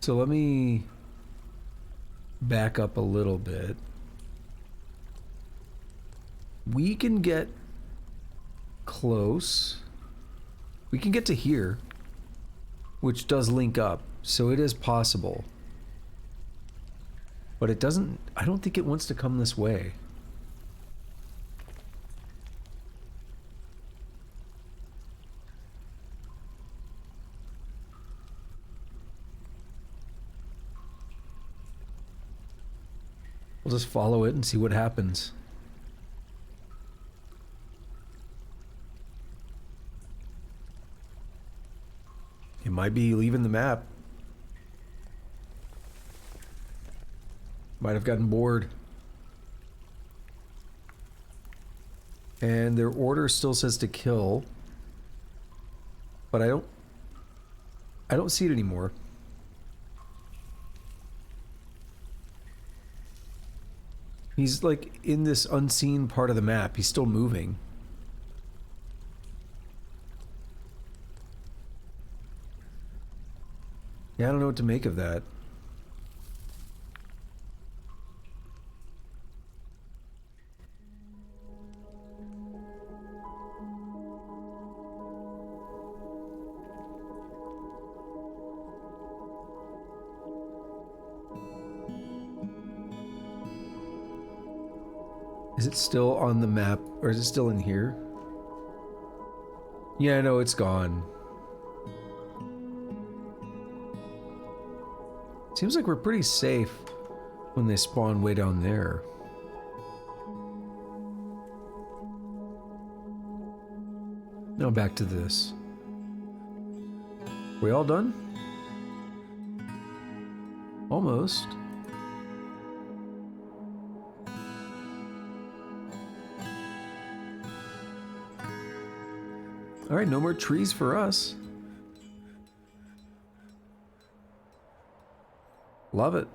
So let me back up a little bit. We can get close. We can get to here, which does link up, so it is possible. But it doesn't... I don't think it wants to come this way. We'll just follow it and see what happens. It might be leaving the map. Might have gotten bored. And their order still says to kill. But I don't see it anymore. He's like in this unseen part of the map. He's still moving. Yeah, I don't know what to make of that. Is it still on the map, or is it still in here? Yeah, no, it's gone. Seems like we're pretty safe when they spawn way down there. Now back to this. We all done? Almost. All right, no more trees for us. Love it.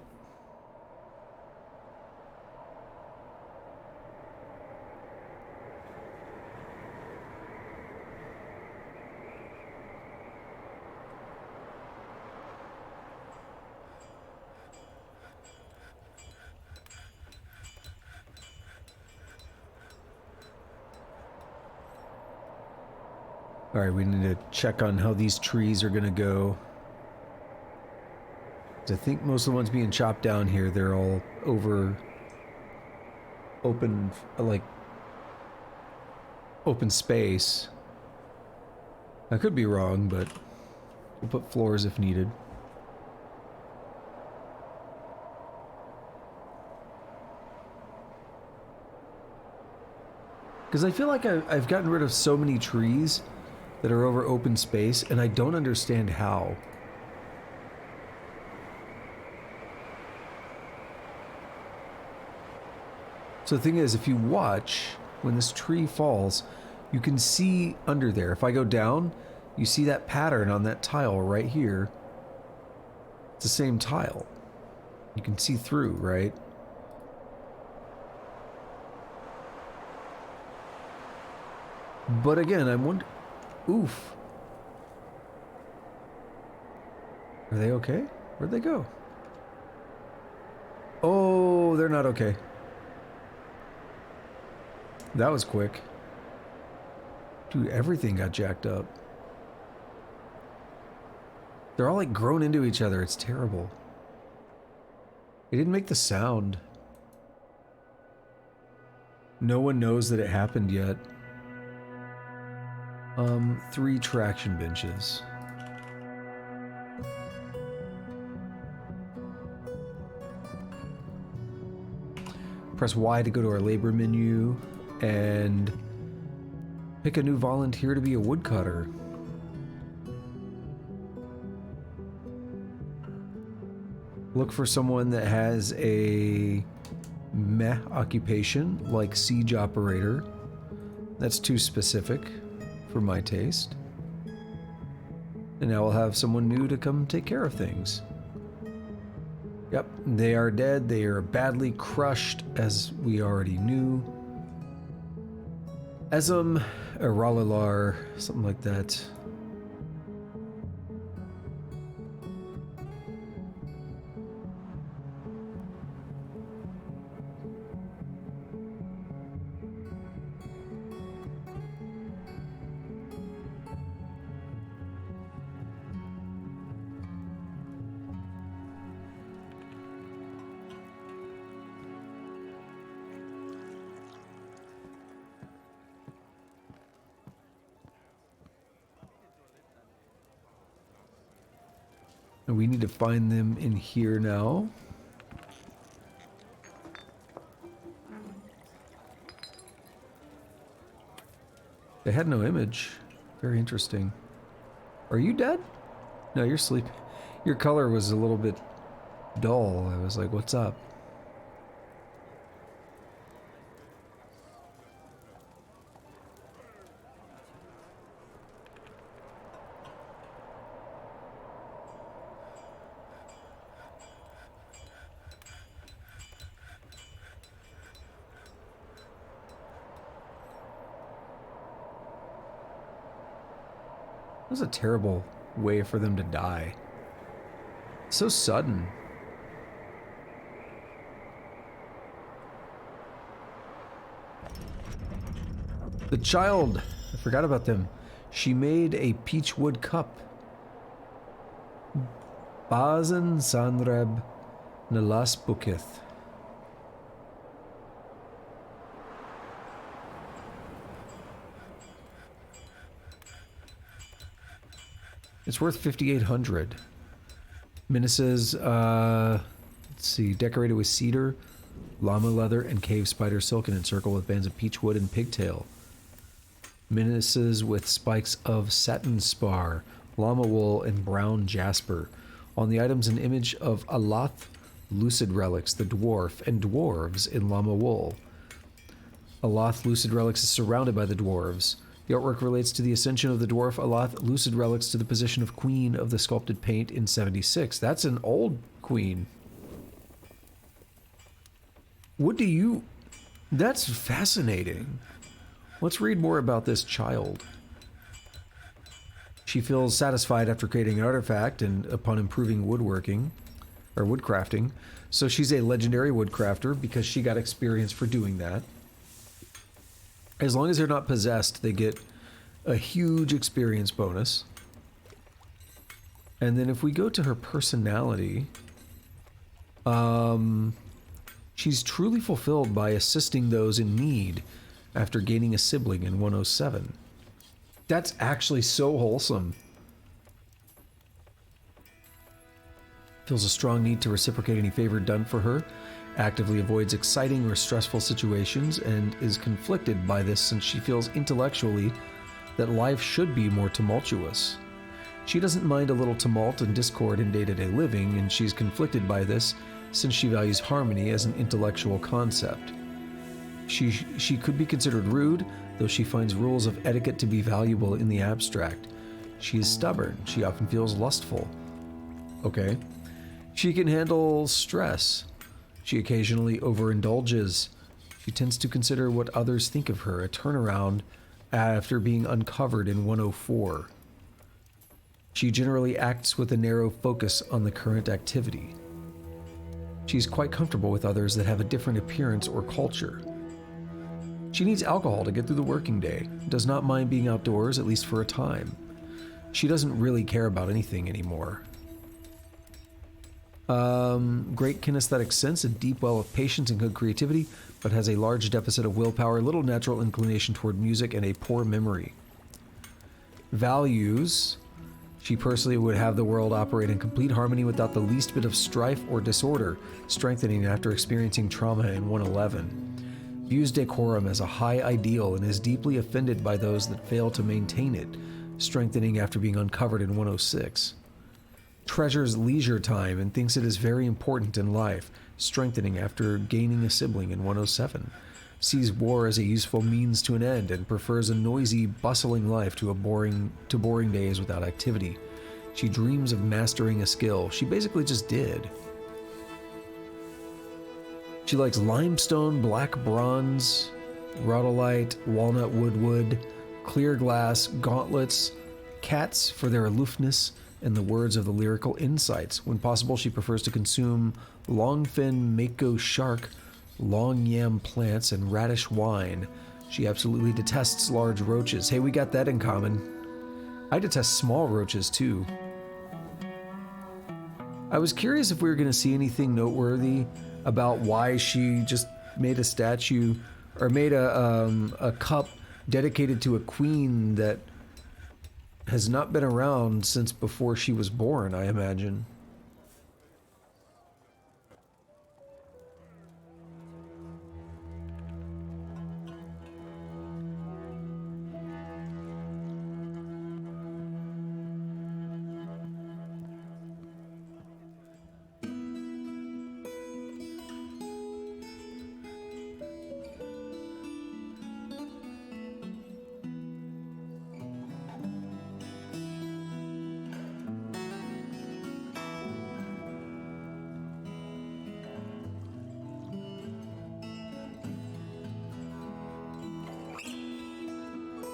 All right, we need to check on how these trees are gonna go. I think most of the ones being chopped down here, they're all over open, like, open space. I could be wrong, but we'll put floors if needed. Because I feel like I've gotten rid of so many trees that are over open space, and I don't understand how. So the thing is, if you watch, when this tree falls, you can see under there. If I go down, you see that pattern on that tile right here. It's the same tile. You can see through, right? But again, I'm wondering... Oof. Are they okay? Where'd they go? Oh, they're not okay. That was quick. Dude, everything got jacked up. They're all like grown into each other. It's terrible. It didn't make the sound. No one knows that it happened yet. 3 traction benches. Press Y to go to our labor menu and pick a new volunteer to be a woodcutter. Look for someone that has a meh occupation, like siege operator. That's too specific for my taste. And now we'll have someone new to come take care of things. Yep, they are dead. They are badly crushed, as we already knew. Ralalar, something like that. And we need to find them in here now. They had no image. Very interesting. Are you dead? No, you're sleeping. Your color was a little bit dull. I was like, what's up? That was a terrible way for them to die. So sudden. The child, I forgot about them. She made a peach wood cup. Bazen Sanreb Nalas Bukith. It's worth 5,800. Menaces, let's see, decorated with cedar, llama leather, and cave spider silk and encircled with bands of peach wood and pigtail. Menaces with spikes of satin spar, llama wool, and brown jasper. On the items, an image of Alath lucid relics, the dwarf, and dwarves in llama wool. Alath lucid relics is surrounded by the dwarves. The artwork relates to the ascension of the dwarf Alath lucid relics to the position of queen of the sculpted paint in 76. That's an old queen. What do you... That's fascinating. Let's read more about this child. She feels satisfied after creating an artifact and upon improving woodworking, or woodcrafting. So she's a legendary woodcrafter because she got experience for doing that. As long as they're not possessed, they get a huge experience bonus. And then if we go to her personality, she's truly fulfilled by assisting those in need after gaining a sibling in 107. That's actually so wholesome. Feels a strong need to reciprocate any favor done for her. Actively avoids exciting or stressful situations and is conflicted by this since she feels intellectually that life should be more tumultuous. She doesn't mind a little tumult and discord in day-to-day living, and she's conflicted by this since she values harmony as an intellectual concept. She could be considered rude, though she finds rules of etiquette to be valuable in the abstract. She is stubborn. She often feels lustful. Okay. She can handle stress. She occasionally overindulges. She tends to consider what others think of her, a turnaround after being uncovered in 104. She generally acts with a narrow focus on the current activity. She's quite comfortable with others that have a different appearance or culture. She needs alcohol to get through the working day, does not mind being outdoors, at least for a time. She doesn't really care about anything anymore. Great kinesthetic sense, a deep well of patience and good creativity, but has a large deficit of willpower, little natural inclination toward music, and a poor memory. Values. She personally would have the world operate in complete harmony without the least bit of strife or disorder, strengthening after experiencing trauma in 111. Views decorum as a high ideal and is deeply offended by those that fail to maintain it, strengthening after being uncovered in 106. Treasures leisure time and thinks it is very important in life, strengthening after gaining a sibling in 107. Sees war as a useful means to an end and prefers a noisy, bustling life to boring days without activity. She dreams of mastering a skill. She basically just did. She likes limestone, black bronze, rhodolite, walnut wood, clear glass, gauntlets, cats for their aloofness, and the words of the lyrical insights. When possible, she prefers to consume longfin mako shark, long yam plants, and radish wine. She absolutely detests large roaches. Hey, we got that in common. I detest small roaches too. I was curious if we were going to see anything noteworthy about why she just made a statue or made a cup dedicated to a queen that has not been around since before she was born, I imagine.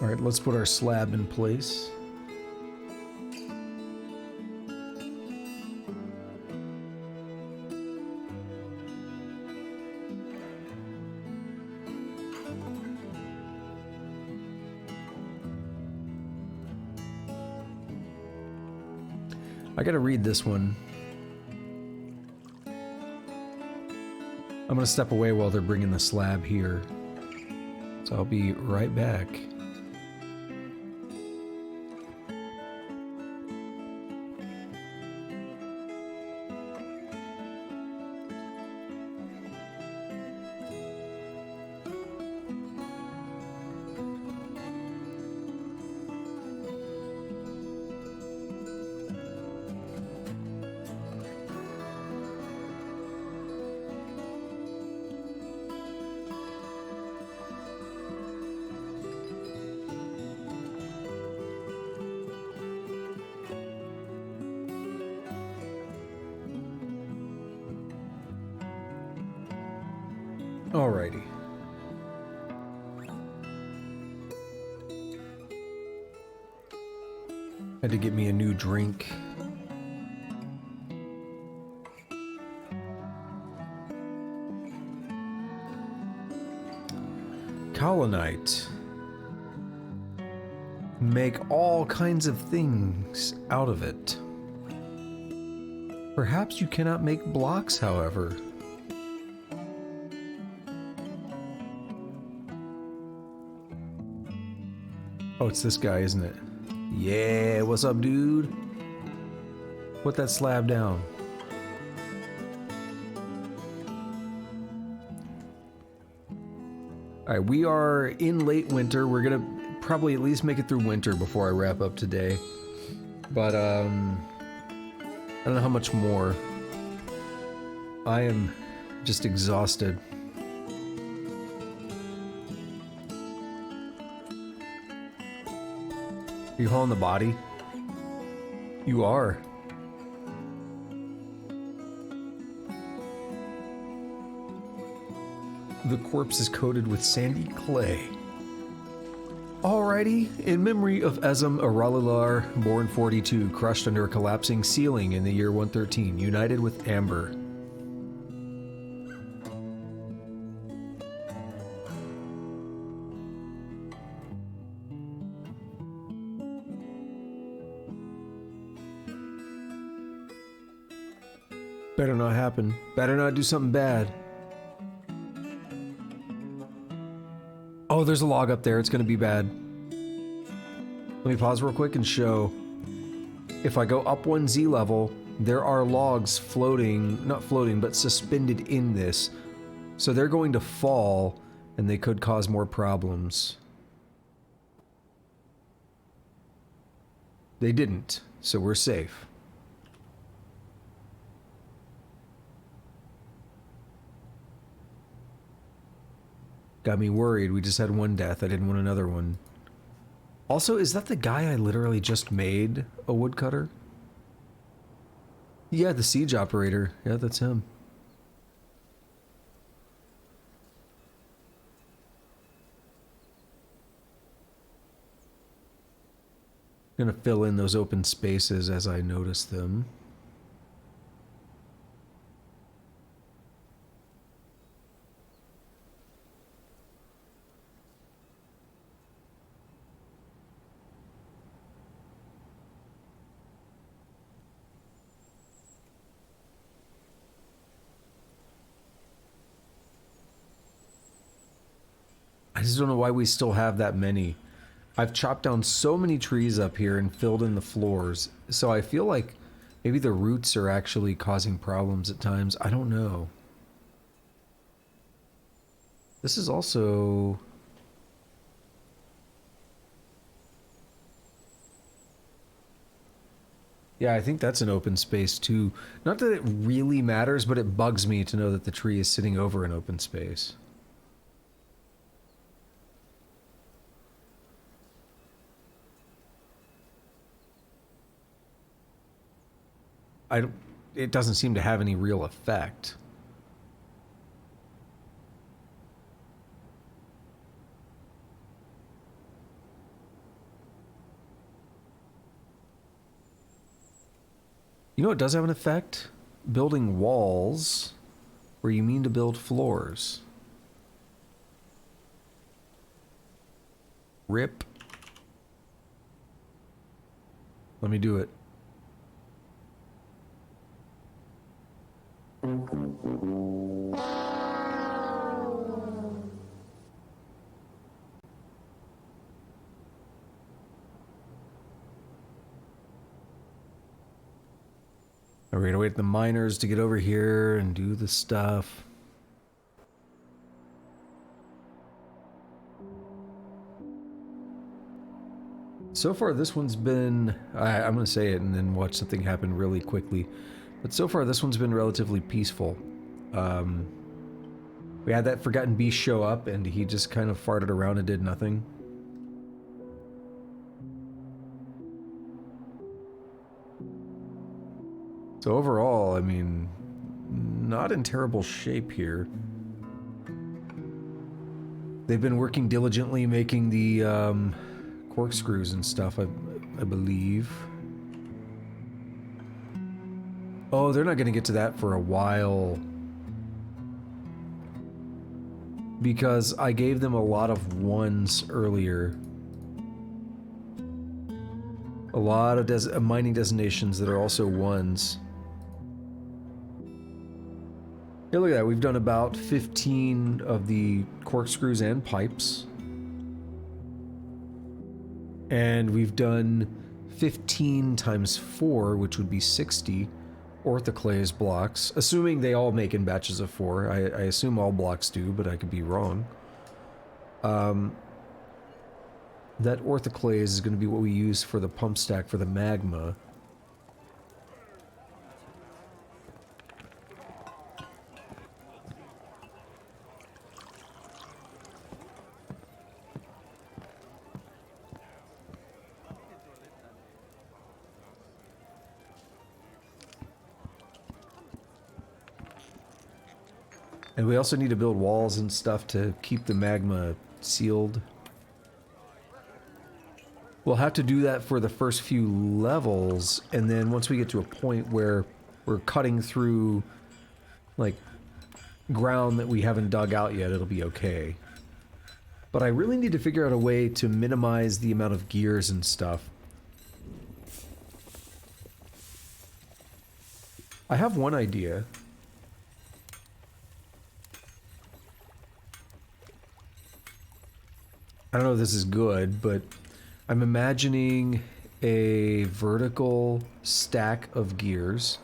Alright, let's put our slab in place. I gotta read this one. I'm gonna step away while they're bringing the slab here. So I'll be right back. Alrighty. Had to get me a new drink. Kaolinite. Make all kinds of things out of it. Perhaps you cannot make blocks, however. Oh, it's this guy, isn't it? Yeah, what's up, dude? Put that slab down. Alright, we are in late winter. We're gonna probably at least make it through winter before I wrap up today. But, I don't know how much more. I am just exhausted. Are you hauling the body? You are. The corpse is coated with sandy clay. Alrighty, in memory of Ezem Aralilar, born 42, crushed under a collapsing ceiling in the year 113, united with Amber. Better not happen. Better not do something bad. Oh, there's a log up there. It's gonna be bad. Let me pause real quick and show. If I go up 1 Z level, there are logs floating, not floating, but suspended in this. So they're going to fall, and they could cause more problems. They didn't, so we're safe. Got me worried. We just had 1 death. I didn't want another one. Also, is that the guy I literally just made a woodcutter? Yeah, the siege operator. Yeah, that's him. Gonna fill in those open spaces as I notice them. I just don't know why we still have that many. I've chopped down so many trees up here and filled in the floors, so I feel like maybe the roots are actually causing problems at times. I don't know. This is also... Yeah, I think that's an open space too. Not that it really matters, but it bugs me to know that the tree is sitting over an open space. It doesn't seem to have any real effect. You know, it does have an effect. Building walls where you mean to build floors. Rip. Let me do it. We're gonna wait for the miners to get over here and do the stuff. So far, this one's been... I'm gonna say it and then watch something happen really quickly. But so far, this one's been relatively peaceful. We had that Forgotten Beast show up, and he just kind of farted around and did nothing. So overall, I mean, not in terrible shape here. They've been working diligently making the corkscrews and stuff, I believe. Oh, they're not going to get to that for a while. Because I gave them a lot of ones earlier. A lot of mining designations that are also ones. Yeah, look at that. We've done about 15 of the corkscrews and pipes. And we've done 15 times 4, which would be 60 orthoclase blocks. Assuming they all make in batches of 4. I assume all blocks do, but I could be wrong. That orthoclase is going to be what we use for the pump stack for the magma. And we also need to build walls and stuff to keep the magma sealed. We'll have to do that for the first few levels, and then once we get to a point where we're cutting through, like, ground that we haven't dug out yet, it'll be okay. But I really need to figure out a way to minimize the amount of gears and stuff. I have one idea. I don't know if this is good, but I'm imagining a vertical stack of gears.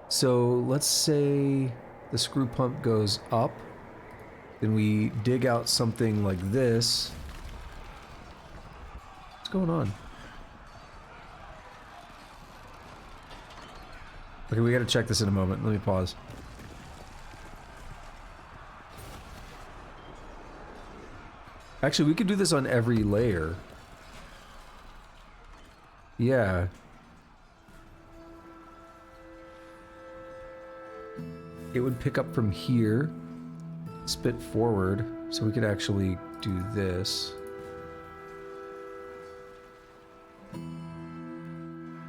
So let's say the screw pump goes up, then we dig out something like this. What's going on? Okay, we gotta check this in a moment. Let me pause. Actually, we could do this on every layer. Yeah. It would pick up from here, spit forward, so we could actually do this.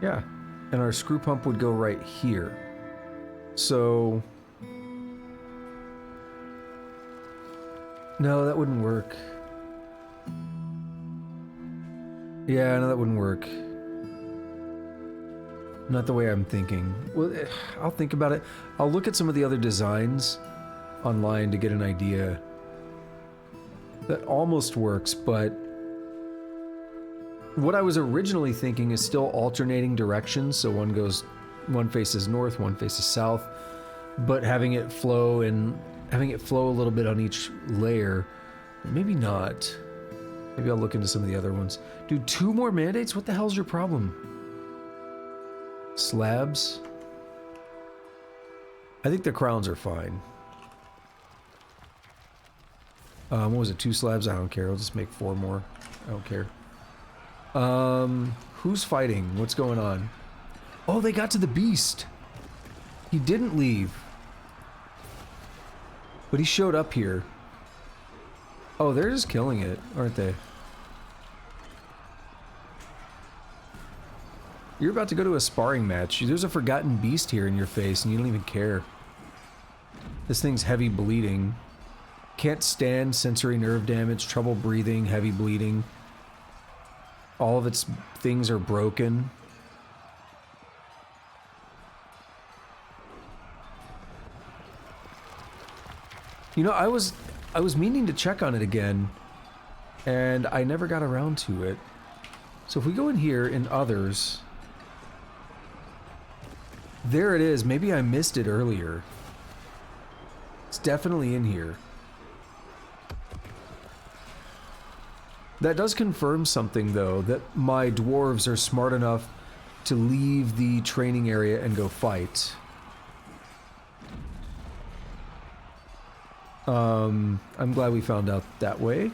Yeah. And our screw pump would go right here. So... no, that wouldn't work. Yeah, no, that wouldn't work. Not the way I'm thinking. Well, I'll think about it. I'll look at some of the other designs online to get an idea. That almost works, but what I was originally thinking is still alternating directions. So one faces north, one faces south, but having it flow a little bit on each layer. Maybe not. Maybe I'll look into some of the other ones. Dude, 2 more mandates? What the hell's your problem? Slabs? I think the crowns are fine. What was it? 2 slabs? I don't care. I'll just make 4 more. I don't care. Who's fighting? What's going on? Oh, they got to the beast. He didn't leave. But he showed up here. Oh, they're just killing it, aren't they? You're about to go to a sparring match. There's a forgotten beast here in your face and you don't even care. This thing's heavy bleeding. Can't stand sensory nerve damage, trouble breathing, heavy bleeding. All of its things are broken. You know, I was meaning to check on it again, and I never got around to it. So if we go in here in others, there it is. Maybe I missed it earlier. It's definitely in here. That does confirm something, though, that my dwarves are smart enough to leave the training area and go fight. I'm glad we found out that way.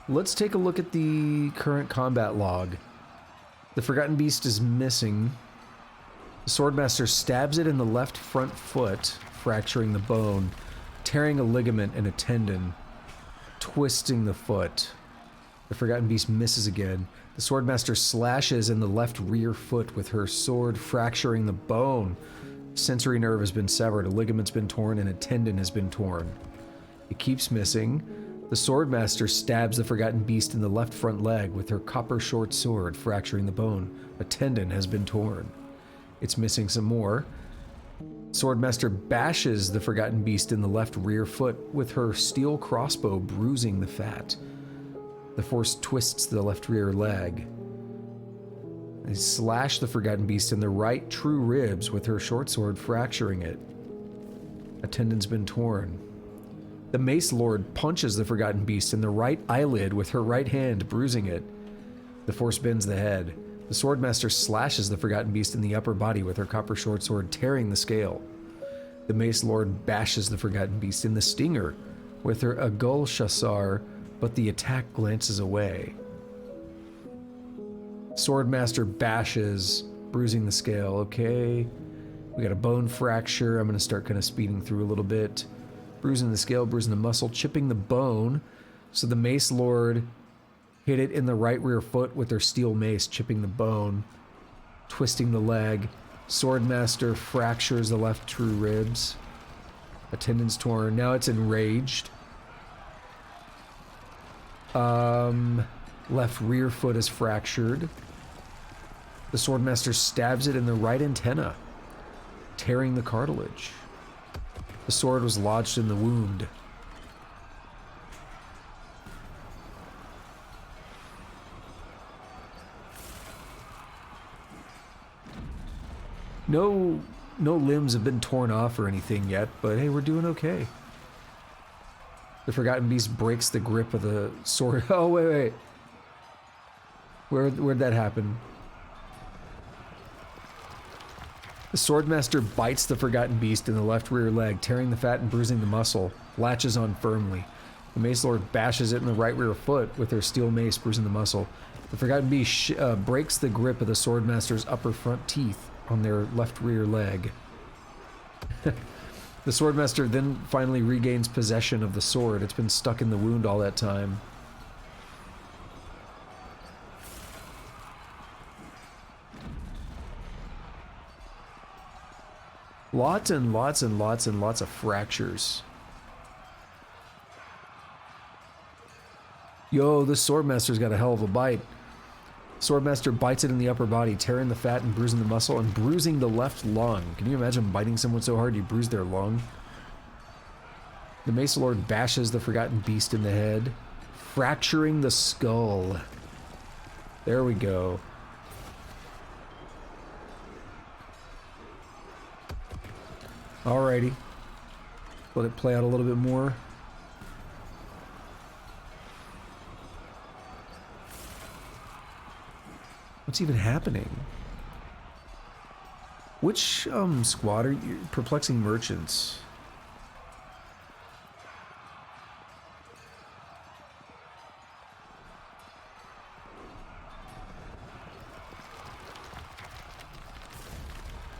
Let's take a look at the current combat log. The Forgotten Beast is missing. The Swordmaster stabs it in the left front foot, fracturing the bone, tearing a ligament and a tendon, twisting the foot. The Forgotten Beast misses again. The Swordmaster slashes in the left rear foot with her sword, fracturing the bone. Sensory nerve has been severed, a ligament's been torn, and a tendon has been torn. It keeps missing. The Swordmaster stabs the Forgotten Beast in the left front leg with her copper short sword, fracturing the bone. A tendon has been torn. It's missing some more. Swordmaster bashes the Forgotten Beast in the left rear foot with her steel crossbow, bruising the fat. The Force twists the left rear leg. They slash the Forgotten Beast in the right true ribs with her short sword, fracturing it. A tendon's been torn. The Mace Lord punches the Forgotten Beast in the right eyelid with her right hand, bruising it. The Force bends the head. The Swordmaster slashes the Forgotten Beast in the upper body with her copper short sword, tearing the scale. The Mace Lord bashes the Forgotten Beast in the stinger with her Agul Chassar, but the attack glances away. Swordmaster bashes, bruising the scale. Okay, we got a bone fracture. I'm going to start kind of speeding through a little bit. Bruising the scale, bruising the muscle, chipping the bone. So the Mace Lord hit it in the right rear foot with her steel mace, chipping the bone, twisting the leg. Swordmaster fractures the left true ribs. A tendon's torn. Now it's enraged. Left rear foot is fractured. The Swordmaster stabs it in the right antenna, tearing the cartilage. The sword was lodged in the wound. No limbs have been torn off or anything yet, but hey, we're doing okay. The Forgotten Beast breaks the grip of the sword. Oh, wait. Where'd that happen? The Swordmaster bites the Forgotten Beast in the left rear leg, tearing the fat and bruising the muscle. Latches on firmly. The Mace Lord bashes it in the right rear foot with her steel mace, bruising the muscle. The Forgotten Beast breaks the grip of the Swordmaster's upper front teeth on their left rear leg. The Swordmaster then finally regains possession of the sword. It's been stuck in the wound all that time. Lots and lots and lots and lots of fractures. Yo, this Swordmaster's got a hell of a bite. Swordmaster bites it in the upper body, tearing the fat and bruising the muscle and bruising the left lung. Can you imagine biting someone so hard you bruise their lung? The Mace Lord bashes the Forgotten Beast in the head, fracturing the skull. There we go. Alrighty. Let it play out a little bit more. What's even happening? Which squad are you? Perplexing Merchants.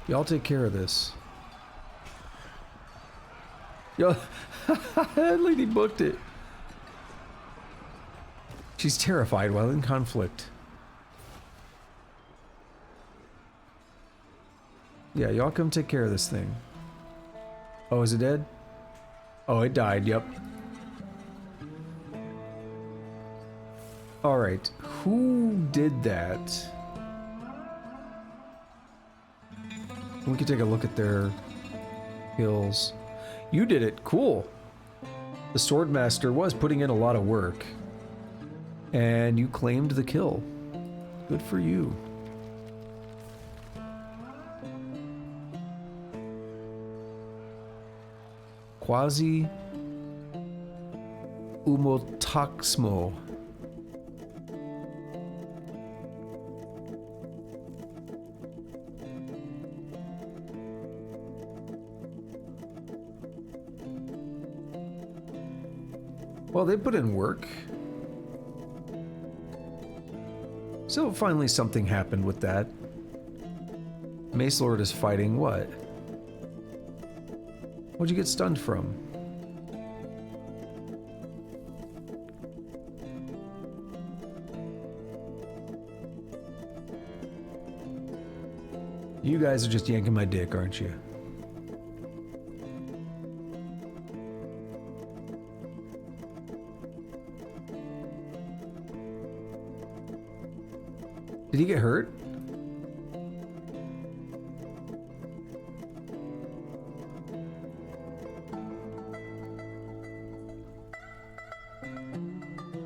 Y'all take care of this. Yo, that lady booked it. She's terrified while in conflict. Yeah, y'all come take care of this thing. Oh, is it dead? Oh, it died, yep. Alright, who did that? We could take a look at their kills. You did it, cool. The Swordmaster was putting in a lot of work. And you claimed the kill. Good for you. Quasi Umotaxmo. Well, they put in work. So finally something happened with that. Mace Lord is fighting what? What'd you get stunned from? You guys are just yanking my dick, aren't you? Did he get hurt?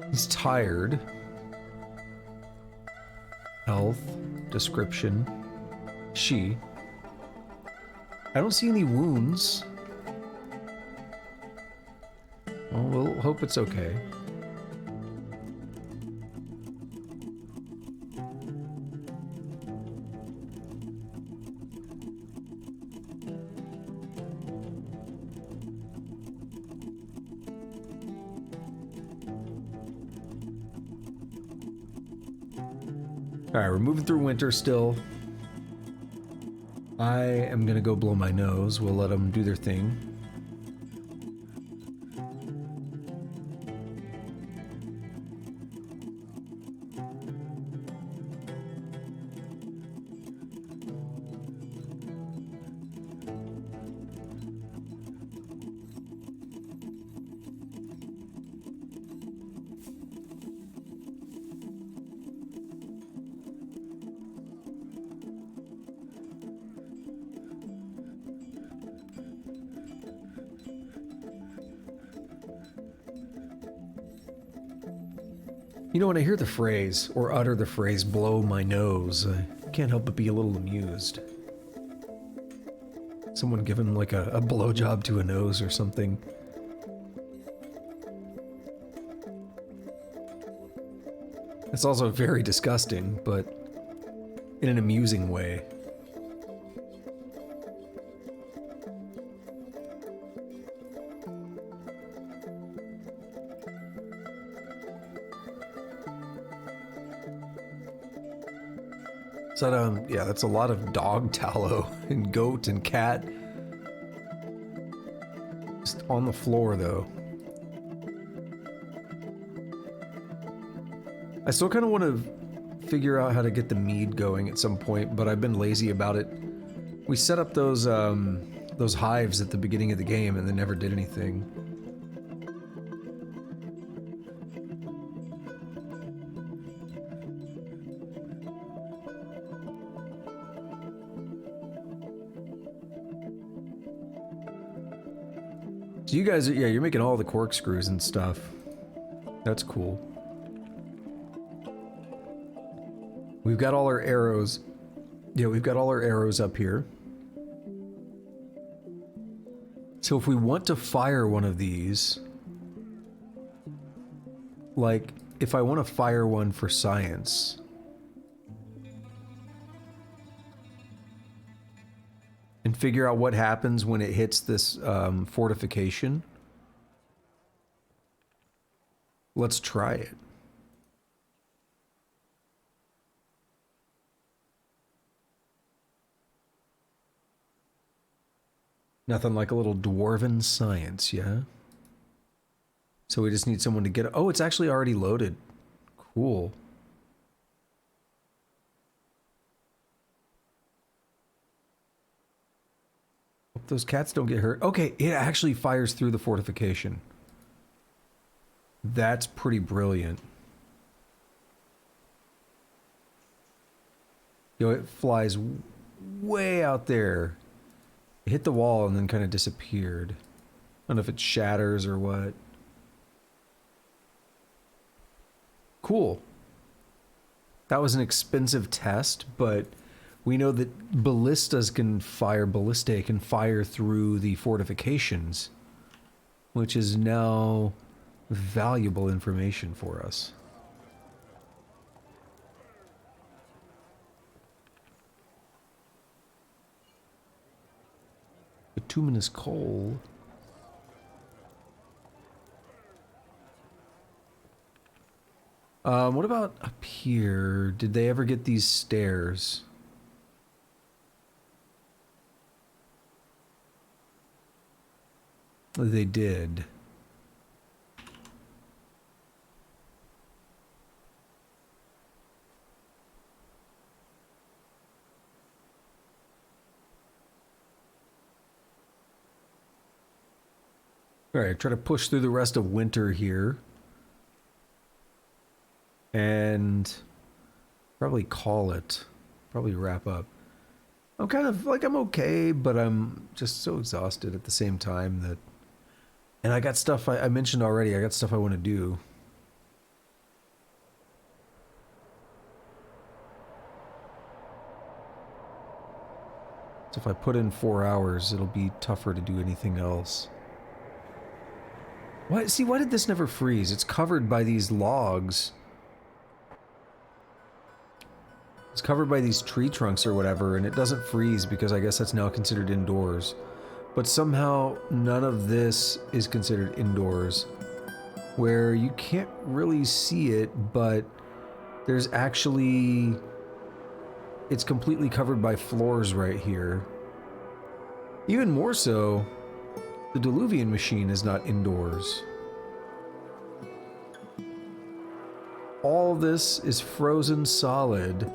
He's tired. Health. Description. She. I don't see any wounds. Well, we'll hope it's okay. Alright, we're moving through winter still. I am gonna go blow my nose. We'll let them do their thing. You know, when I hear the phrase, or utter the phrase, blow my nose, I can't help but be a little amused. Someone giving like a blowjob to a nose or something. It's also very disgusting, but in an amusing way. So, yeah, that's a lot of dog tallow and goat and cat. Just on the floor, though. I still kind of want to figure out how to get the mead going at some point, but I've been lazy about it. We set up those hives at the beginning of the game and they never did anything. So you guys, yeah, you're making all the corkscrews and stuff. That's cool. We've got all our arrows. Yeah, we've got all our arrows up here. So if we want to fire one of these, like, if I want to fire one for science, and figure out what happens when it hits this fortification, let's try it. Nothing like a little dwarven science, yeah? So we just need someone to get... Oh, it's actually already loaded. Cool. Hope those cats don't get hurt. Okay, it actually fires through the fortification. That's pretty brilliant. You know, it flies way out there. It hit the wall and then kind of disappeared. I don't know if it shatters or what. Cool. That was an expensive test, but we know that ballistas can fire, ballistae can fire through the fortifications, which is now valuable information for us. Bituminous coal. What about up here? Did they ever get these stairs? They did. Alright, try to push through the rest of winter here. And probably call it. Probably wrap up. I'm kind of like, I'm okay, but I'm just so exhausted at the same time that... And I got stuff I mentioned already, I got stuff I want to do. So if I put in 4 hours, it'll be tougher to do anything else. Why, see, why did this never freeze? It's covered by these logs. It's covered by these tree trunks or whatever, and it doesn't freeze because I guess that's now considered indoors. But somehow none of this is considered indoors, where you can't really see it, but there's actually... It's completely covered by floors right here. Even more so, the Diluvian machine is not indoors. All this is frozen solid,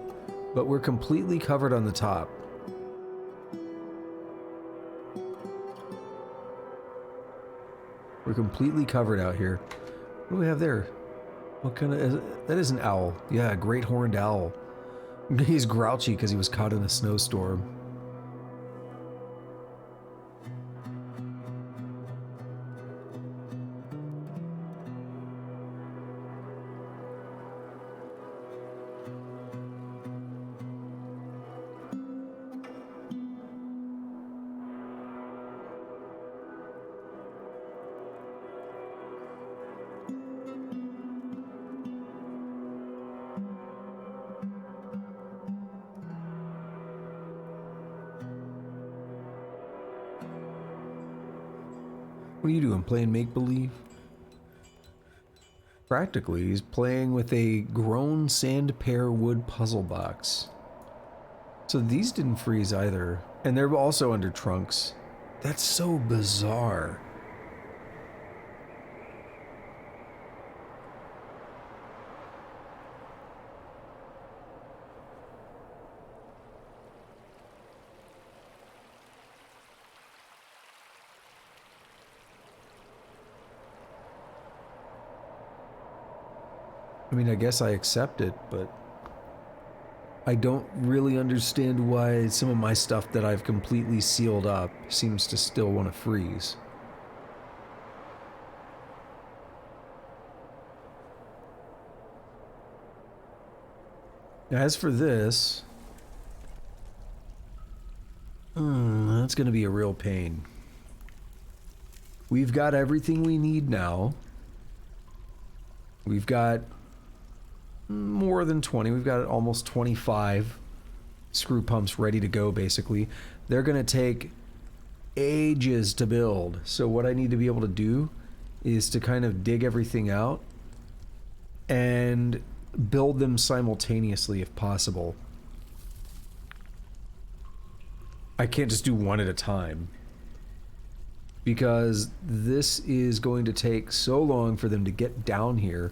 but we're completely covered on the top. We're completely covered out here. What do we have there? What kind of... That is an owl. Yeah, a great horned owl. He's grouchy because he was caught in a snowstorm. What are you doing? Playing make-believe? Practically, he's playing with a grown sand pear wood puzzle box. So these didn't freeze either. And they're also under trunks. That's so bizarre. I mean, I guess I accept it, but I don't really understand why some of my stuff that I've completely sealed up seems to still want to freeze. As for this, that's going to be a real pain. We've got everything we need now. We've got more than 20. We've got almost 25 screw pumps ready to go, basically. They're going to take ages to build. So what I need to be able to do is to kind of dig everything out and build them simultaneously if possible. I can't just do one at a time, because this is going to take so long for them to get down here.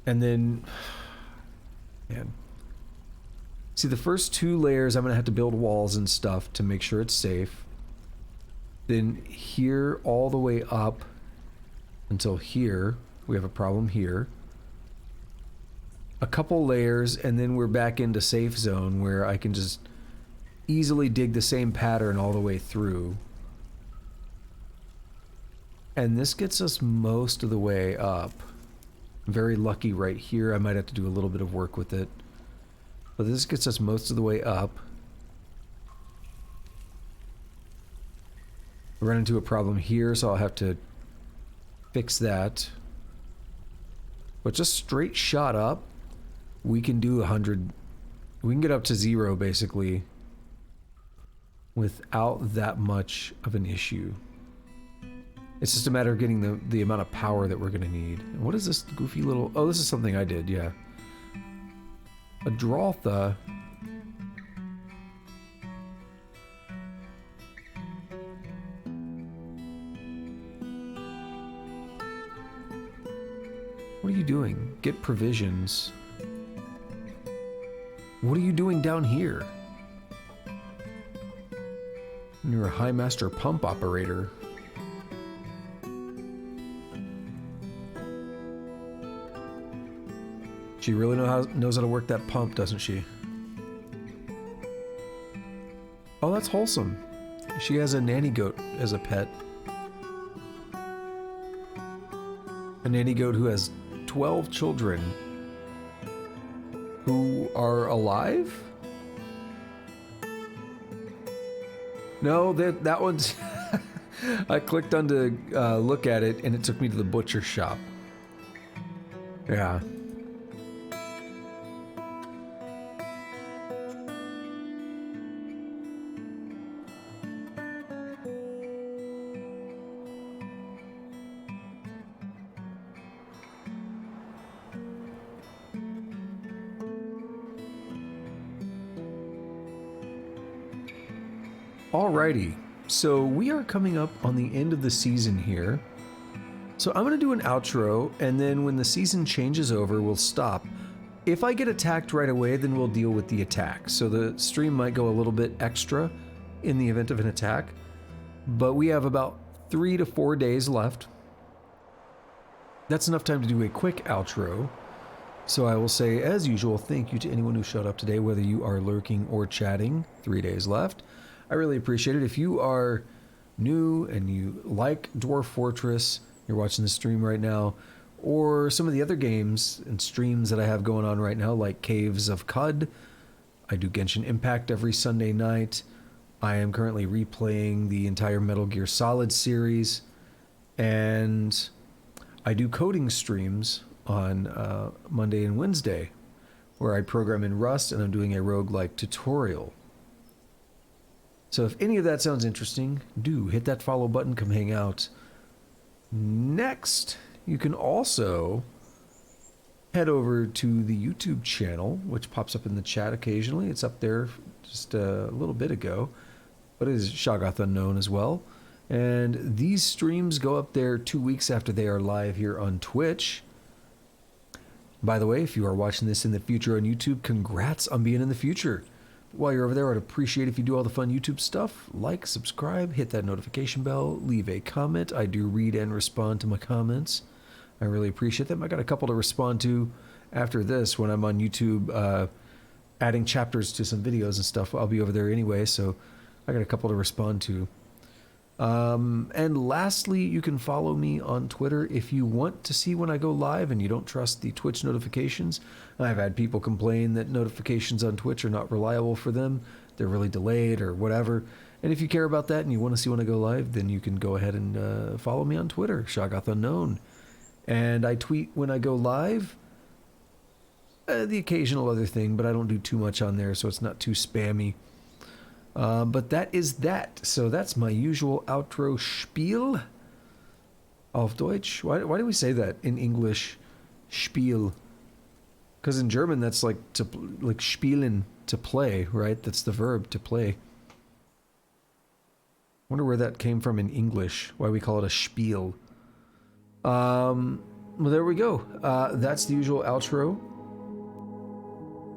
And then, man, See, the first 2 layers, I'm going to have to build walls and stuff to make sure it's safe. Then here all the way up until here, we have a problem here. A couple layers, and then we're back into safe zone where I can just easily dig the same pattern all the way through. And this gets us most of the way up. I'm very lucky right here. I might have to do a little bit of work with it. But this gets us most of the way up. I run into a problem here, so I'll have to fix that. But just straight shot up, we can do 100. We can get up to 0 basically without that much of an issue. It's just a matter of getting the amount of power that we're going to need. And what is this goofy little... Oh, this is something I did, yeah. A Dwarf. What are you doing? Get provisions. What are you doing down here? You're a High Master pump operator. She really knows how to work that pump, doesn't she? Oh, that's wholesome. She has a nanny goat as a pet. A nanny goat who has 12 children who are alive? No, that one's... I clicked on to look at it, and it took me to the butcher shop. Yeah. Alrighty, so we are coming up on the end of the season here. So I'm going to do an outro, and then when the season changes over, we'll stop. If I get attacked right away, then we'll deal with the attack. So the stream might go a little bit extra in the event of an attack. But we have about 3 to 4 days left. That's enough time to do a quick outro. So I will say, as usual, thank you to anyone who showed up today, whether you are lurking or chatting. 3 days left. I really appreciate it. If you are new and you like Dwarf Fortress, you're watching the stream right now, or some of the other games and streams that I have going on right now, like Caves of Cud. I do Genshin Impact every Sunday night. I am currently replaying the entire Metal Gear Solid series, and I do coding streams on Monday and Wednesday, where I program in Rust, and I'm doing a roguelike tutorial. So if any of that sounds interesting, do hit that follow button, come hang out. Next, you can also head over to the YouTube channel, which pops up in the chat occasionally. It's up there just a little bit ago, but it is Shoggoth Unknown as well. And these streams go up there 2 weeks after they are live here on Twitch. By the way, if you are watching this in the future on YouTube, congrats on being in the future. While you're over there, I'd appreciate if you do all the fun YouTube stuff. Like, subscribe, hit that notification bell, leave a comment. I do read and respond to my comments. I really appreciate them. I got a couple to respond to after this when I'm on YouTube adding chapters to some videos and stuff. I'll be over there anyway, so I got a couple to respond to. And lastly, you can follow me on Twitter if you want to see when I go live and you don't trust the Twitch notifications. I've had people complain that notifications on Twitch are not reliable for them. They're really delayed or whatever. And if you care about that and you want to see when I go live, then you can go ahead and follow me on Twitter, Shoggoth Unknown. And I tweet when I go live. The occasional other thing, but I don't do too much on there, so it's not too spammy. But that is that. So that's my usual outro spiel. Auf Deutsch. Why do we say that in English? Spiel. Because in German that's like spielen, to play, right? That's the verb, to play. Wonder where that came from in English. Why we call it a spiel. Well, there we go. That's the usual outro.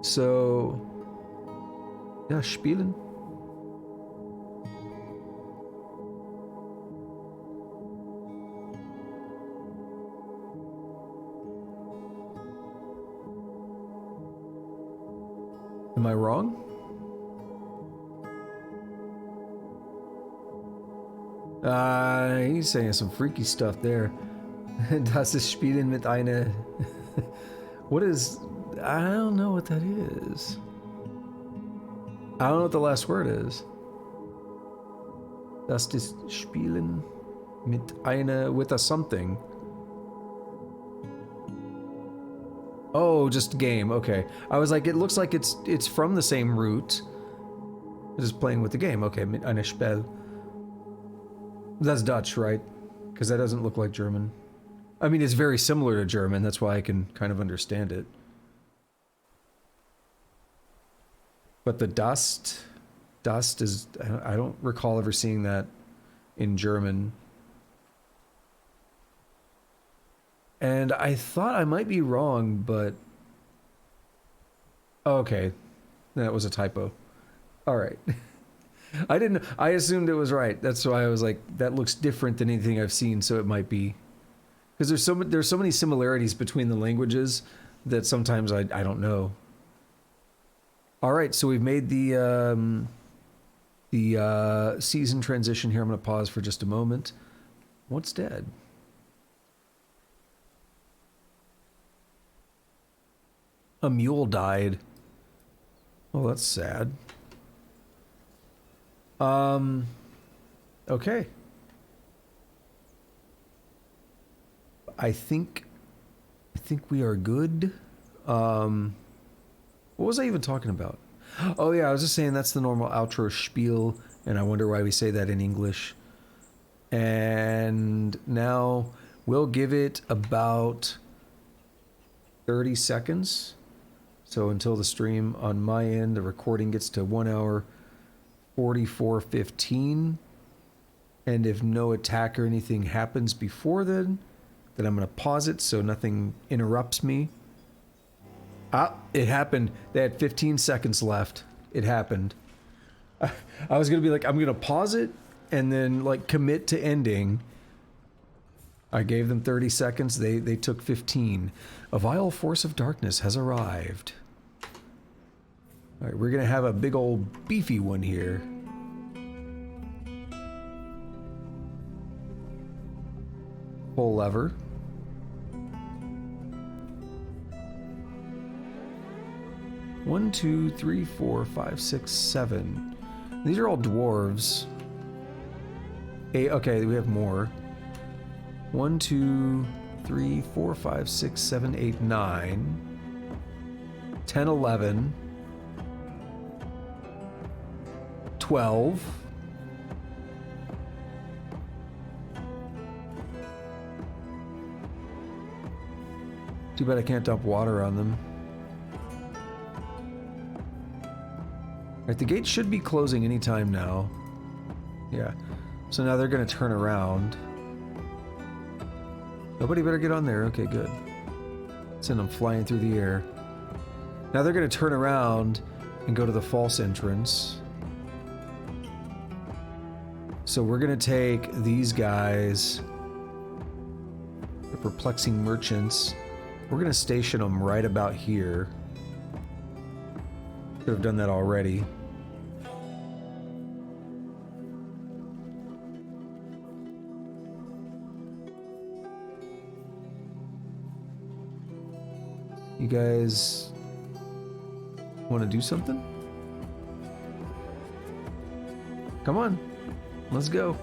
So Ja, spielen. Am I wrong? He's saying some freaky stuff there. Das ist Spielen mit einer... What is... I don't know what that is. I don't know what the last word is. Das ist Spielen mit einer... with a something. Oh, just game. Okay. I was like, it looks like it's from the same root. Just playing with the game. Okay, mit einer Spiel. That's Dutch, right? Because that doesn't look like German. I mean, it's very similar to German. That's why I can kind of understand it. But the dust is... I don't recall ever seeing that in German. And I thought I might be wrong, but... Okay. That was a typo. Alright. I assumed it was right. That's why I was like, that looks different than anything I've seen, so it might be... Because there's so many similarities between the languages that sometimes I don't know. Alright, so we've made the season transition here. I'm going to pause for just a moment. What's dead? A mule died. Oh, that's sad. Okay. I think we are good. What was I even talking about? Oh yeah, I was just saying that's the normal outro spiel, and I wonder why we say that in English. And now we'll give it about 30 seconds. So until the stream on my end, the recording gets to 1 hour 44:15. And if no attack or anything happens before then I'm going to pause it so nothing interrupts me. Ah, it happened. They had 15 seconds left. It happened. I was going to be like, I'm going to pause it and then like commit to ending. I gave them 30 seconds. They took 15. A vile force of darkness has arrived. All right, we're going to have a big old beefy one here. Pull lever. One, two, three, four, five, six, seven. These are all dwarves. Okay, we have more. 1, 2, 3, 4, 5, 6, 7, 8, 9. 10, 11. 12. Too bad I can't dump water on them. Right, the gate should be closing anytime now. Yeah. So now they're going to turn around. Nobody better get on there. Okay, good. Send them flying through the air. Now they're going to turn around and go to the false entrance. So we're going to take these guys, the perplexing merchants. We're going to station them right about here. Could have done that already. You guys want to do something? Come on, let's go.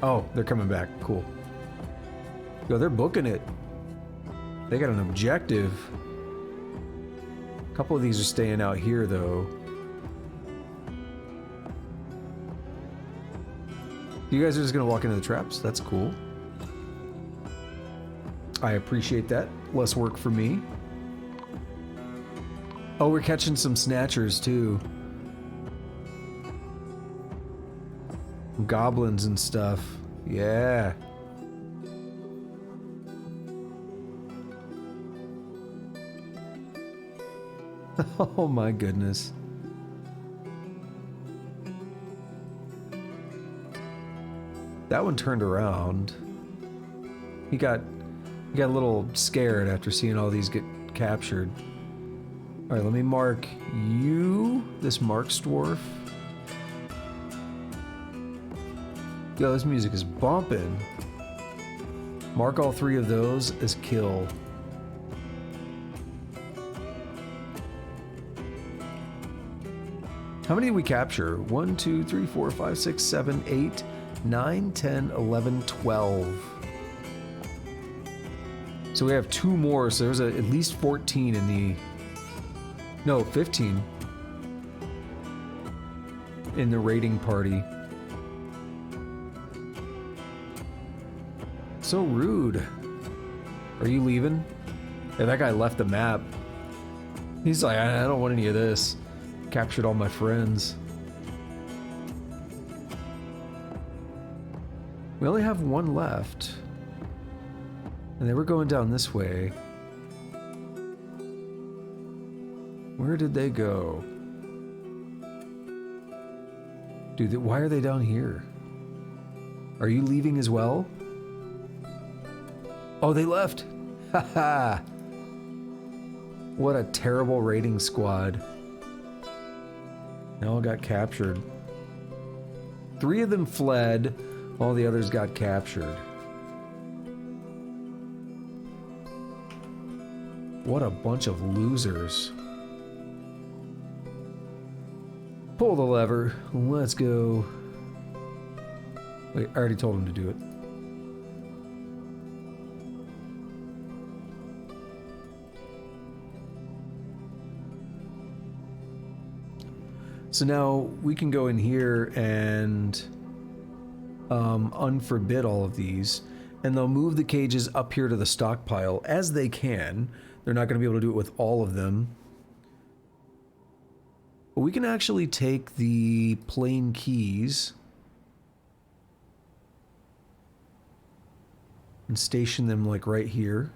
Oh, they're coming back. Cool. Yo, they're booking it. They got an objective. A couple of these are staying out here, though. You guys are just gonna walk into the traps? That's cool. I appreciate that. Less work for me. Oh, we're catching some snatchers, too. Goblins and stuff. Yeah. Oh my goodness. That one turned around. He got a little scared after seeing all these get captured. Alright, let me mark you. This marks Dwarf. Yo, this music is bumping. Mark all 3 of those as kill. How many did we capture? 1, 2, 3, 4, 5, 6, 7, 8, 9, 10, 11, 12. So we have 2 more, so there's at least 14 in the... No, 15. In the raiding party. So rude. Are you leaving? Yeah, that guy left the map. He's like, I don't want any of this. Captured all my friends. We only have 1 left. And they were going down this way. Where did they go? Dude, why are they down here? Are you leaving as well? Oh, they left! Haha! What a terrible raiding squad. They all got captured. 3 of them fled, all the others got captured. What a bunch of losers. Pull the lever. Let's go. Wait, I already told him to do it. So now we can go in here and unforbid all of these, and they'll move the cages up here to the stockpile as they can. They're not going to be able to do it with all of them. But we can actually take the plain keys and station them like right here.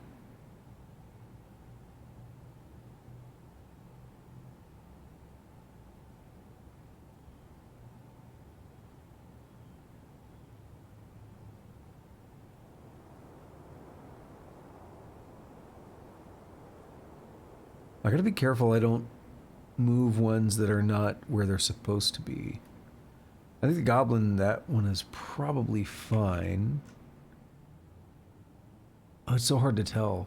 I gotta be careful I don't move ones that are not where they're supposed to be. I think the goblin, that one is probably fine. Oh, it's so hard to tell.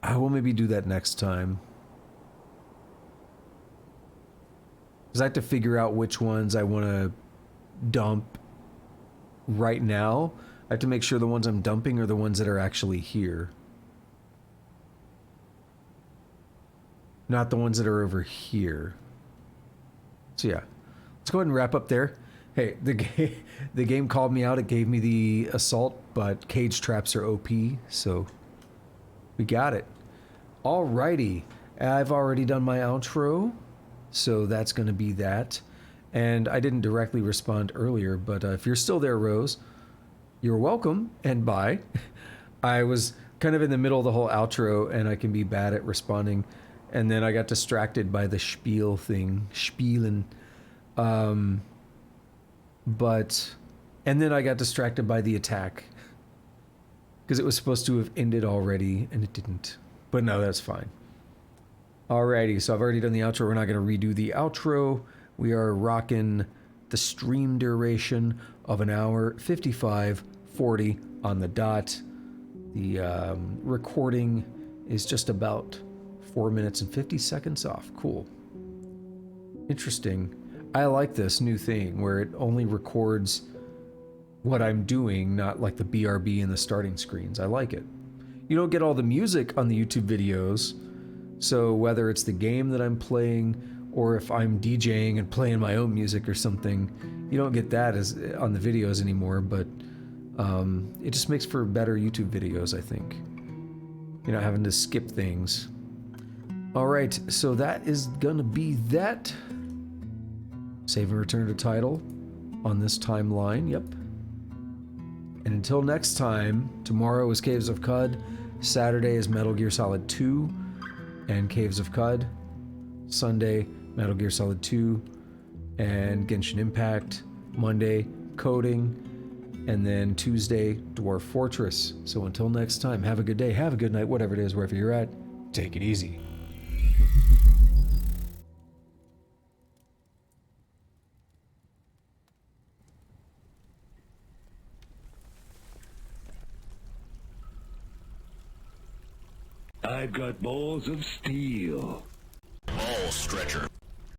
I will maybe do that next time. Because I have to figure out which ones I want to dump right now. I have to make sure the ones I'm dumping are the ones that are actually here. Not the ones that are over here. So yeah, let's go ahead and wrap up there. Hey, the game called me out. It gave me the assault, but cage traps are OP, so we got it. Alrighty, I've already done my outro, so that's going to be that. And I didn't directly respond earlier, but if you're still there, Rose, you're welcome and bye. I was kind of in the middle of the whole outro, and I can be bad at responding. And then I got distracted by the spiel thing, spielen. And then I got distracted by the attack. Because it was supposed to have ended already, and it didn't. But no, that's fine. Alrighty, so I've already done the outro. We're not going to redo the outro. We are rocking the stream duration of 1 hour, 55:40 on the dot. The recording is just about 4 minutes and 50 seconds off. Cool. Interesting. I like this new thing where it only records what I'm doing, not like the BRB and the starting screens. I like it. You don't get all the music on the YouTube videos, so whether it's the game that I'm playing or if I'm DJing and playing my own music or something, you don't get that as on the videos anymore, but it just makes for better YouTube videos, I think. You're not having to skip things. Alright, so that is gonna be that. Save and return to title on this timeline, yep. And until next time, tomorrow is Caves of Cud, Saturday is Metal Gear Solid 2 and Caves of Cud, Sunday, Metal Gear Solid 2 and Genshin Impact, Monday, Coding, and then Tuesday, Dwarf Fortress. So until next time, have a good day, have a good night, whatever it is, wherever you're at, take it easy. I've got balls of steel. Ball stretcher.